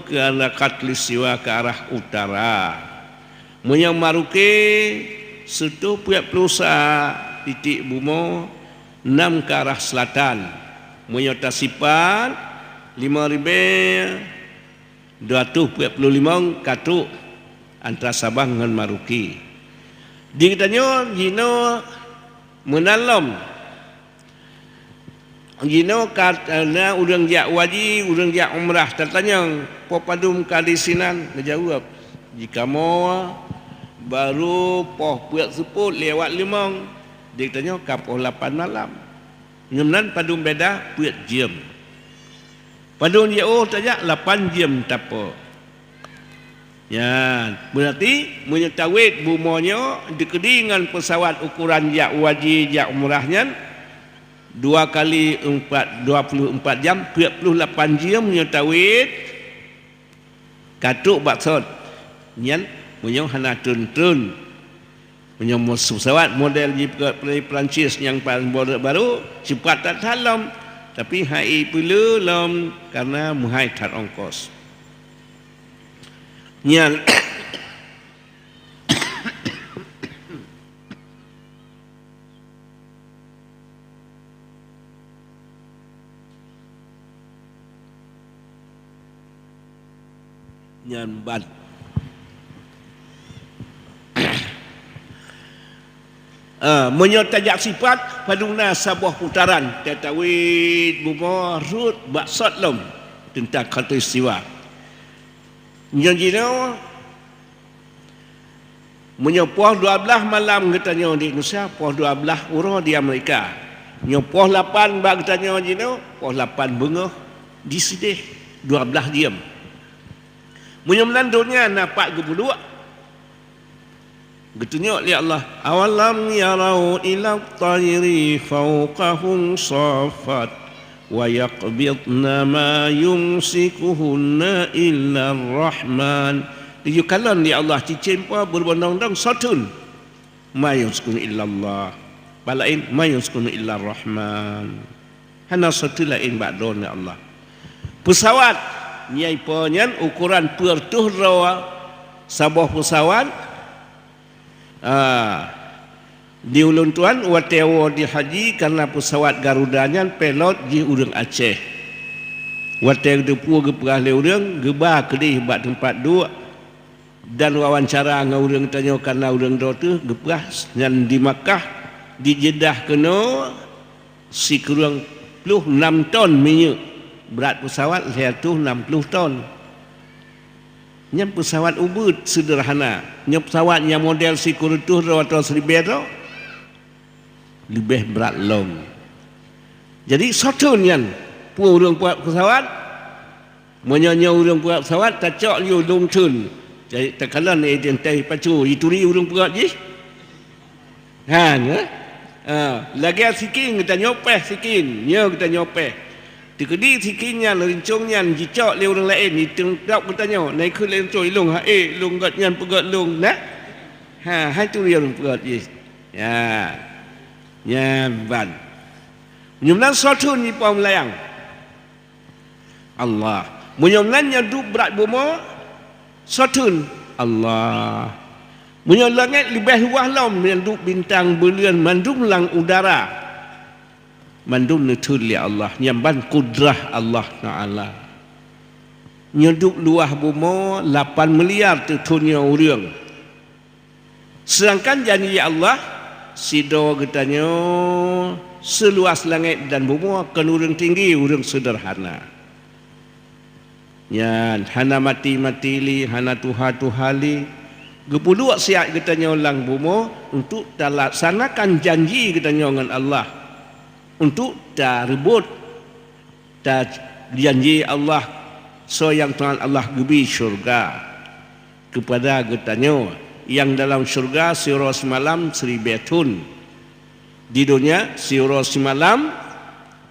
ke arah Katulistiwa ke arah utara. Menyo Maruke setu puyak pelusa titik bumo 6 ke arah selatan. Menyo Tasipan 5.255 katuk antara Sabang dengan Maruke. Dia katanya Gino menalam Gino katanya udang jak waji udang jak umrah tertanya popadum kadisinan dia jawab jika mau baru poh puak seput lewat limang dia katanya kapoh 8 malam nyemnan padum beda puak jam padum dia tajak 8 jam tapo. Ya, berarti menyetawit bumonya dikedingan pesawat ukuran jak waji jak umrahnya 2 kali 4 24 jam 48 jam menyetawit katuk baksud nyan punya hana tun punya pesawat model Perancis yang paling baru cepat tak dalam tapi hai pula lam karena muhai tar ongkos nyan nyan bad menyotajak sifat paduna sebuah putaran tatawid buma rut baksat lom tentang khatulistiwa nyajino menyopoh 12 malam katanya di Indonesia poh 12 urang di Amerika nyopoh 8 bag katanya jino poh 8 bengah di sedih 12 diam menyomelan dunia nampak gebuduk Getunjuk li Allah awalam yarau ila tayri fawqahum safat wa yaqbidna ma yumsikuhunna illa ar-rahman dijukalan li Allah cicimpa berbondong-dong satun ma yumsikun illa Allah balain ma yumsikun illa ar-rahman hana satun lain ba'don ya Allah pesawat nyai ponyan ukuran pertuh rawa sabah pesawat di ulun tuan watewo di haji karena pesawat Garudanya pelot di urang Aceh watewo depu gepah le urang geba kedih bak tempat dua dan wawancara ngau urang tanya karena urang do tu gepah ngan di Makkah di Jeddah kena si kurang 6 ton minyak berat pesawat iaitu 60 ton nyam pesawat ubud sederhana nyam pesawat yang model si kurutuh atau seribero lebih berat long jadi satu nyan urang buat pesawat menyanyi urang buat pesawat tacok liu long tun jadi tekalan identitas pacu itu ni urang buat je lagi sikin kita nyopeh sikin nya kita nyopeh Tikedi sikinya lencongnya jicok le orang lain ni tengok bertanya naik ke lencong ilung lung gat nyan pegat lung nah hai tu dia lung pegat ya ban nyumnan satu ni pom layang Allah menyumnan nya du berat buma satu Allah menyum langit lebih luas lam manduk bintang bulan manduk lang udara mandum netul li Allah nyamban kudrah Allah Ta'ala nyeduk luah buma 8 miliar tutunya urang sedangkan janji Allah sido getanya seluas langit dan buma kan urang tinggi urang sederhana yan hana mati li hana tuhali gepuluak siap getanya lang buma untuk laksanakan janji getanya dengan Allah untuk tak rebut tak janji Allah so yang Tuhan Allah gebi syurga kepada getanya yang dalam syurga sirah semalam 1000 tahun di dunia sirah semalam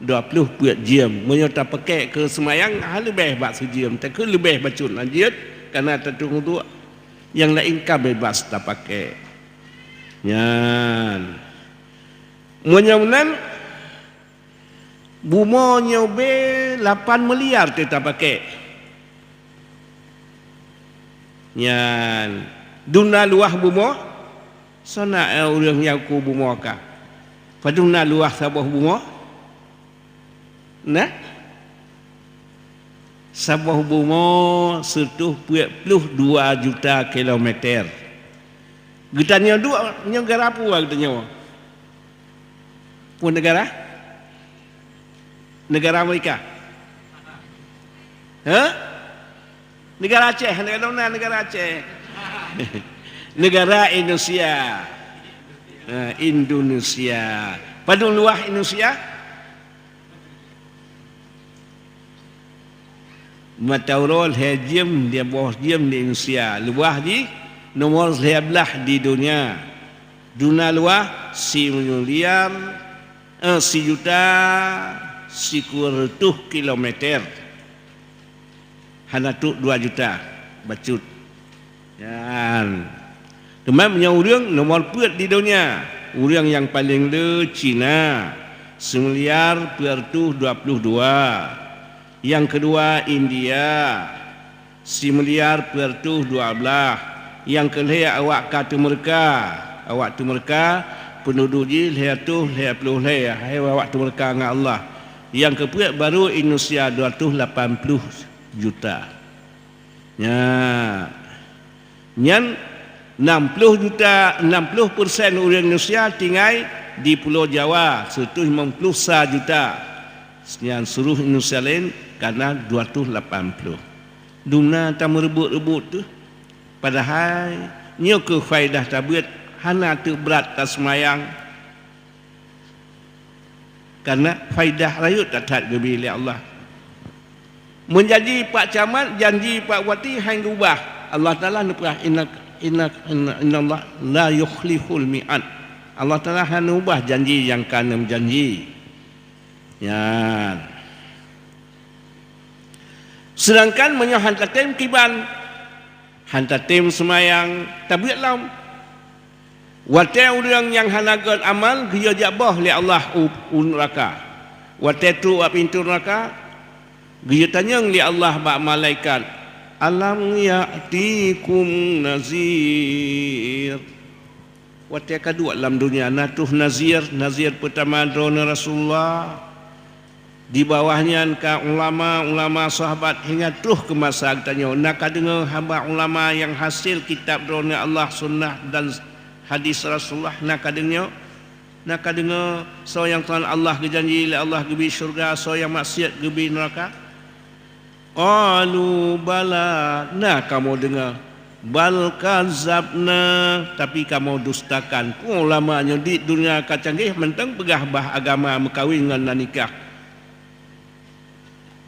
20 jam menyerta pakai ke semayang lebih bak sejam tak ke lebih bacun lanjut karena tertunggu tu yang lain kan bebas tak pakai nyan menyamunan buma nyobe 8 miliar kita pakai nyan duna luah buma sana orang yang ku buma ka paduna luah sabah buma nah sabah buma 122 juta kilometer getanya dua negara apa getanya pun negara Amerika negara Aceh negara Aceh negara Indonesia Indonesia pada luah Indonesia mataurol hejim dia bawah jam di Indonesia luah di nomor 11 di dunia luah si miliar si juta sikurtuh kilometer hana tu 2 juta bacut dan demam punya urang nomor peut di dunia urang yang paling le Cina 1,22 yang kedua India 1,12 yang kelihatan awak kata mereka penduduk je lihat tu lihat puluh lihat awak tu mereka dengan Allah yang kepuat baru Indonesia 280 juta. Nyan 60 juta 60% orang Indonesia tinggal di Pulau Jawa, 150 juta. Yang seluruh Indonesia lain karena 280. Duna tak merebut-rebut tu. Padahal nyo ke faedah tabut hana tu berat tak semayang. Karena faedah rayut tak gebi oleh Allah. Menjadi Pak Camat, janji Pak Wati hang ubah. Allah Taala nepah inna Allah la yukhliful mi'ad. Allah Taala hana ubah janji yang kana janji. Ya. Sedangkan menyohan tatem kiban hantatem semayang tabiat lam. Wate orang yang hanagat amal dia jabah li Allah neraka. Wate tu pintu neraka dia tanya li Allah ba malaikat, alam ya'tikum nazir. Wate kedua dalam dunia natuh nazir pertama drona Rasulullah. Di bawahnya ka ulama sahabat hingga tuh ke masa tanya nak dengar hamba ulama yang hasil kitab drona Allah sunnah dan hadis Rasulullah nak dengar so yang Tuhan Allah berjanji Allah gebi syurga, so yang maksiat gebi neraka. Qalu bala, nak kamu dengar bal kazabna, tapi kamu dustakan. Ulamanya di dunia kacanggih mentang pegah bah agama mekawin dengan nikah.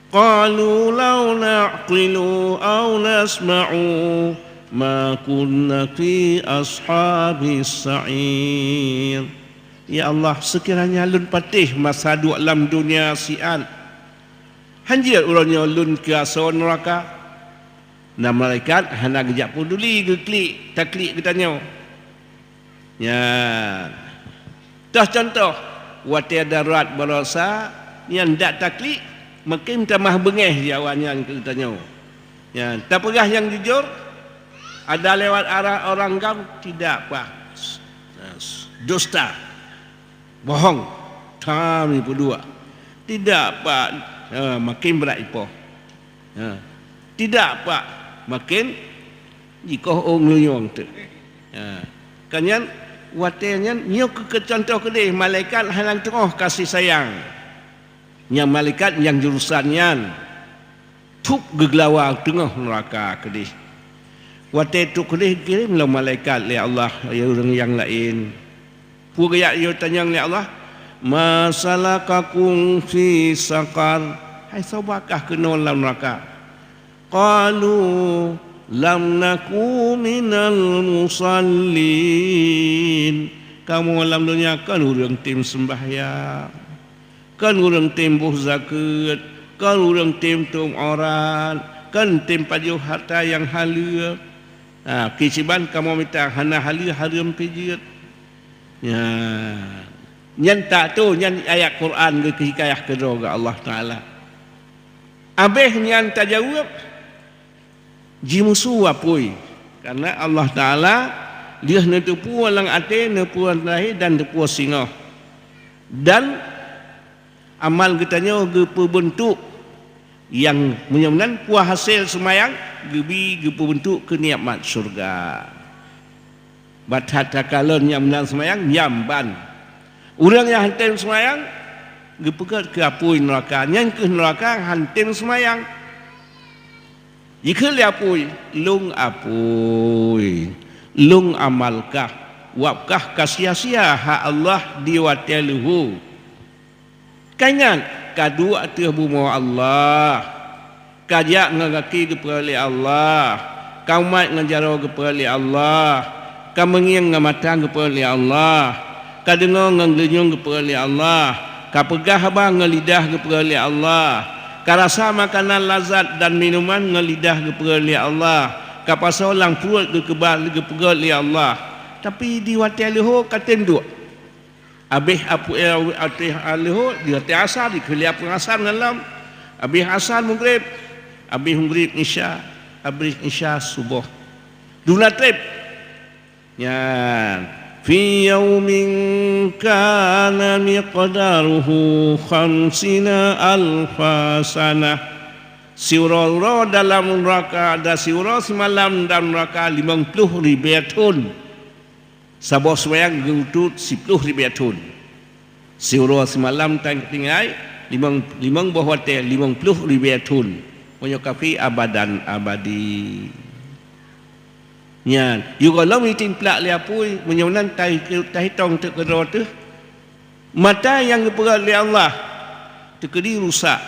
Qalu law na'qilu aw nasma'u ma kunna fi ashabis sa'ir. Ya Allah, sekiranya lun patih masa dua alam dunia sian hanjir urangnya lun ke asal neraka. Na malaikat hana gejak peduli geklik taklik katanya. Ya. Dah contoh wati darurat berasa yang dak taklik makin tambah bengeh jawabannya katanya. Ya, tak pegah yang jujur ada lewat arah orang gam tidak apa. Dusta. Bohong. Kami berdua. Tidak Pak, makin berat ipoh. Tidak Pak, makin jika orang luyong tu. Kanyan watenya nyok ke contoh kedih malaikat halang tengah kasih sayang. Yang malaikat yang jurusannya tup geglawa tengah neraka kedih. Wate tu kedih kirimlah malaikat li Allah ya orang yang lain. Pugaya yo tanya li Allah, masalakakum fi saqar. Hai sobakah kena dalam neraka? Qalu lam naku minal musallin. Kamu dalam dunia kan orang tim sembahyang, kan orang tim buh zakat, kan orang tim tum orang, kan tim pajuh harta yang halal. Kisiban kamu minta hana halal haram pijit. Ya, nyan tak tu nyan ayat Quran ke hikayah kedua ke Allah Taala. Abeh nyan tak jawab jimusu apoi karena Allah Taala dia netepu lang ate nepu lahir dan nepu singa dan amal kitanya gepe bentuk yang menyamanan puas hasil semayang gebi gepe bentuk ke nikmat surga. Bathata kalon yang menang semayang nyamban orang yang hantem semayang gepegat ke apoi neraka yang ke neraka hantem semayang jika liapui lung apui lung amalkah wapkah kasia-sia hak Allah diwatiluhu kanyan kadua atuh bumo Allah kajak ngagaki kepada Allah kaumat ngajaro kepada Allah kamengiang ngamatang kepada Allah kadengo nganglenyong kepada Allah kapegah abang ngelidah kepada Allah karasa makanan lazat dan minuman ngelidah kepada Allah kapasa lang perut kebal kepada Allah tapi di watiluhu katen dua abih apu atih alihu dia tiasa di kelia pengasar dalam abih asar maghrib abih maghrib isya abih isya subuh duna trip ya fi yaumin kana miqdaruhu 50,000 sanah Siura dalam neraka, ada siura semalam dalam neraka 50,000 tahun. Sabah semayang gentut 10,000 tahun. Siura semalam tinggal 5 bawah 50,000 tahun. Punya kafi abadan abadi. Nya, juga lam itin plak liapui menyonan tahitong tekero tu. Mata yang dipegang oleh Allah tekedi rusak.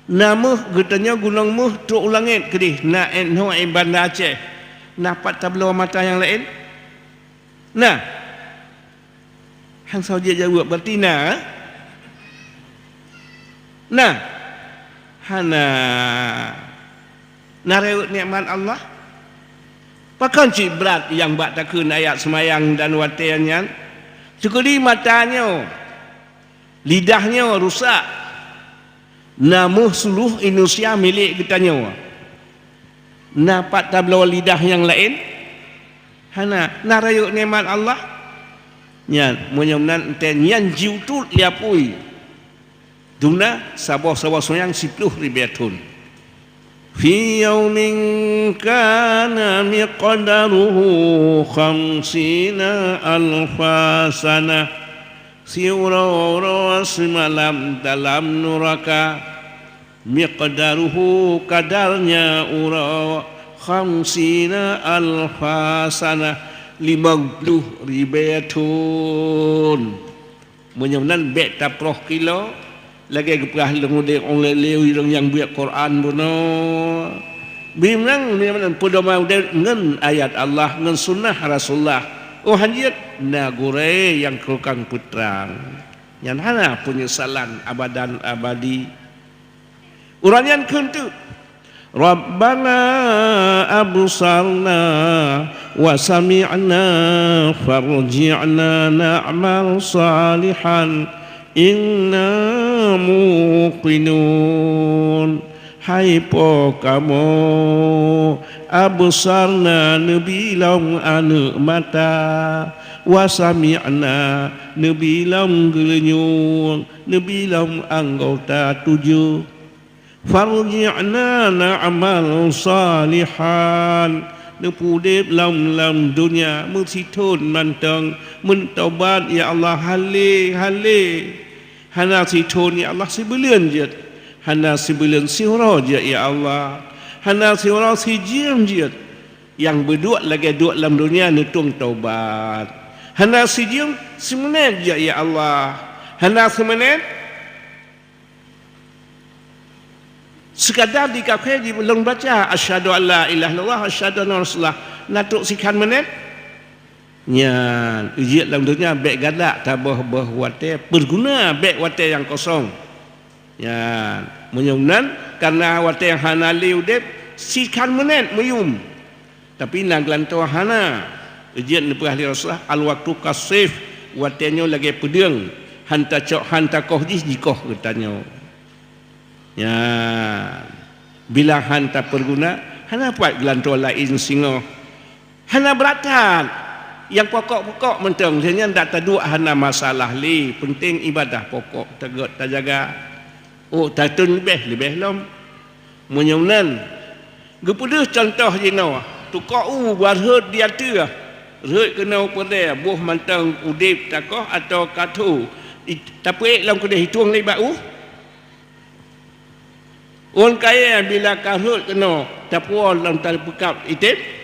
Nama getanya gunung muh truk ulangit kedi na no bandar Aceh. Napat tablo mata yang lain. Nah. Hang saja jawab berarti nah. Nah. Hana narewut nikmat Allah. Pakan cik berat yang bak takun ayat semayang dan watiannya. Sekali matanya, lidahnya rusak. Namuh seluruh Indonesia milik kitanya. Napak tabla lidah yang lain. Hana narayuk nikmat Allah. Nyan menyamnan enten nyan jiu tu liapui. Duna sabah-sabah semayang 10,000 tahun. في يوم كان مقداره 50,000 سنة siura semalam dalam neraka miqdaruhu kadarnya ura 50,000 sana 50,000 tahun menyebenan bet taproh kilo lagi keperah lengudik oleh lewi yang buat Quran buno bimang podoma ngen ayat Allah ngen sunnah Rasulullah oh hanjit nagure yang kelukang putrang yang hana penyesalan abadan abadi uranyan kentu Rabbana absarna wa sami'na farji'na na'mal salihan inna muqinun hai po kamu absarna nabilam anu mata wasami'na nabilam gelenyung nabilam anggota 7 farji'na na'mal salihan nepudip lam dunia mensitun mantang mentaubat ya Allah hale hana situn ya Allah sebelun je hana sebelun siura je ya Allah hana siura sijim je yang berdua lagi dua dalam dunia nutung taubat hana sijim semenit je ya Allah hana semenit sekadar dikafir di belum baca asyhadu alla ilaha illallah asyhadu anna rasulullah natuk sikan menit nya ujiat dalam dunia baik gadak tabah wate berguna baik wate yang kosong ya menyunan karena wate yang hana liudep sikan menit meyum tapi nang gelantau hana ujiat nepah li rasulullah al waktu kasif watenya lagi pedeng hanta cok hanta koh jikoh katanya ya bila hanta perguna hana buat gelantau lain singo hana beratan yang pokok-pokok mentang sebenarnya tak taduk hana masalah li penting ibadah pokok tegot terjaga oh tatun lebih lom menyunan gepuduh contoh jino tukok buat hut dia tu hut kena pada buh mantang udip takoh atau katu tapi lam kena hitung li bau orang kaya bila kahut kena tapuan dalam tali pekap itip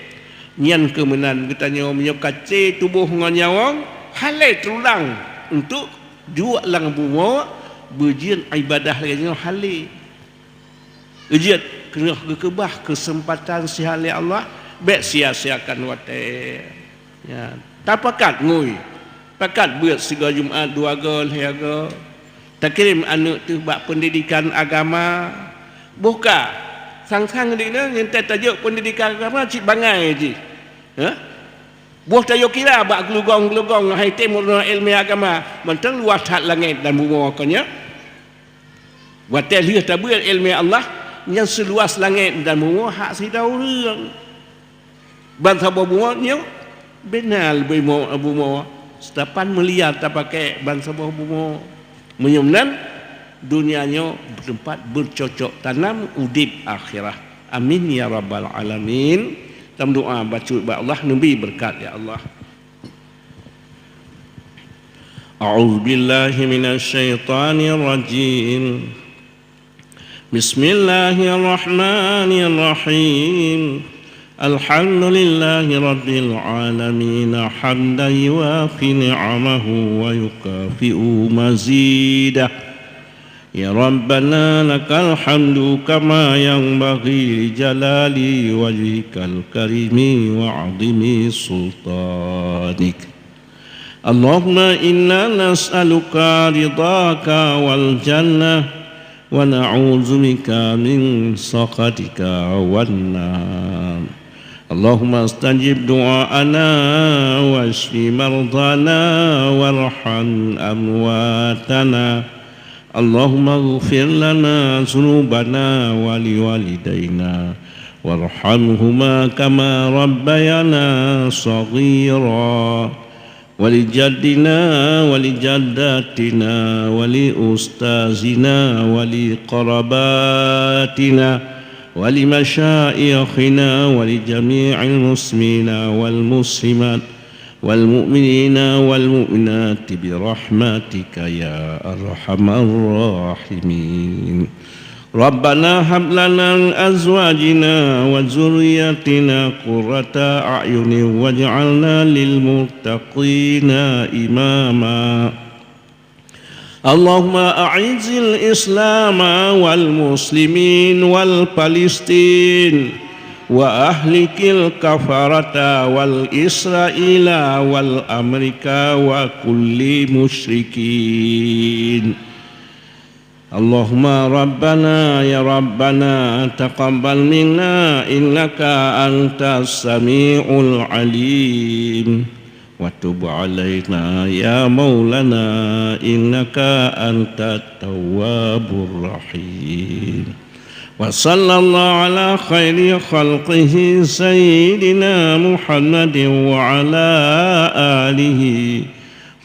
nyan kemenan katanya menyokace tubuh nganyawang halai terulang untuk dua lang bunga berjian ibadah lagi halai ujiat kena kekebah kesempatan sihali Allah baik sia-siakan wate ya tak pakat ngui pakat buat siga Jumaat 2 gol hiaga tak kirim anak tu bak pendidikan agama buka sang-sang ni yang tajuk pendidikan agama cik bangai je ha buah tayo kira bak gelugong hai timur ilmu agama mentang luas hat langit dan bumi makanya buat lihat tabul ilmu Allah yang seluas langit dan bumi hak sidau reung bangsa bumi benal bumi setapan melihat tak pakai bangsa bumi menyumnan dunianya tempat bercocok tanam udip akhirah. Amin ya rabbal alamin. Dalam doa baca Allah Nabi berkat ya Allah. A'udzu billahi minasy syaithanir rajim. Bismillahirrahmanirrahim. Alhamdulillahi rabbil alamin hamdan yuwafi ni'amahu wa yukafi'u mazidah. Ya Rabbana lakal hamdu kama yanbaghi li jalali wajhikal karimi wa 'azimi sultanik. Allahumma inna nas'aluka ridhaka wal jannah wa na'udzu bika min sakhatika wan nar. Allahumma astajib du'ana washfi mardana warham amwatana. Allahumma ighfir lana dhunubana wa liwalidayna warhamhuma kama rabbayana shaghira wa lijaddina wa lijaddatina wa liustazina wa liqarabatina wa limasyayikhina wa lijami'il muslimina wal muslimat والمؤمنين والمؤمنات برحمتك يا أرحم الراحمين. ربنا هب لنا من أزواجنا وذرياتنا قرة أعين واجعلنا للمتقين إماما. اللهم أعز الإسلام والمسلمين والفلسطين وأهلك الكفرة والإسرائيل والأمريكا وكل مشركين. اللهم ربنا يا ربنا تقبل منا إنك أنت السميع العليم وتب علينا يا مولانا إنك أنت التواب الرحيم. وصلى الله على خير خلقه سيدنا محمد وعلى آله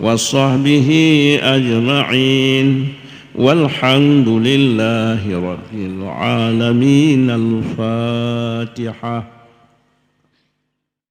وصحبه أجمعين والحمد لله رب العالمين. الفاتحة.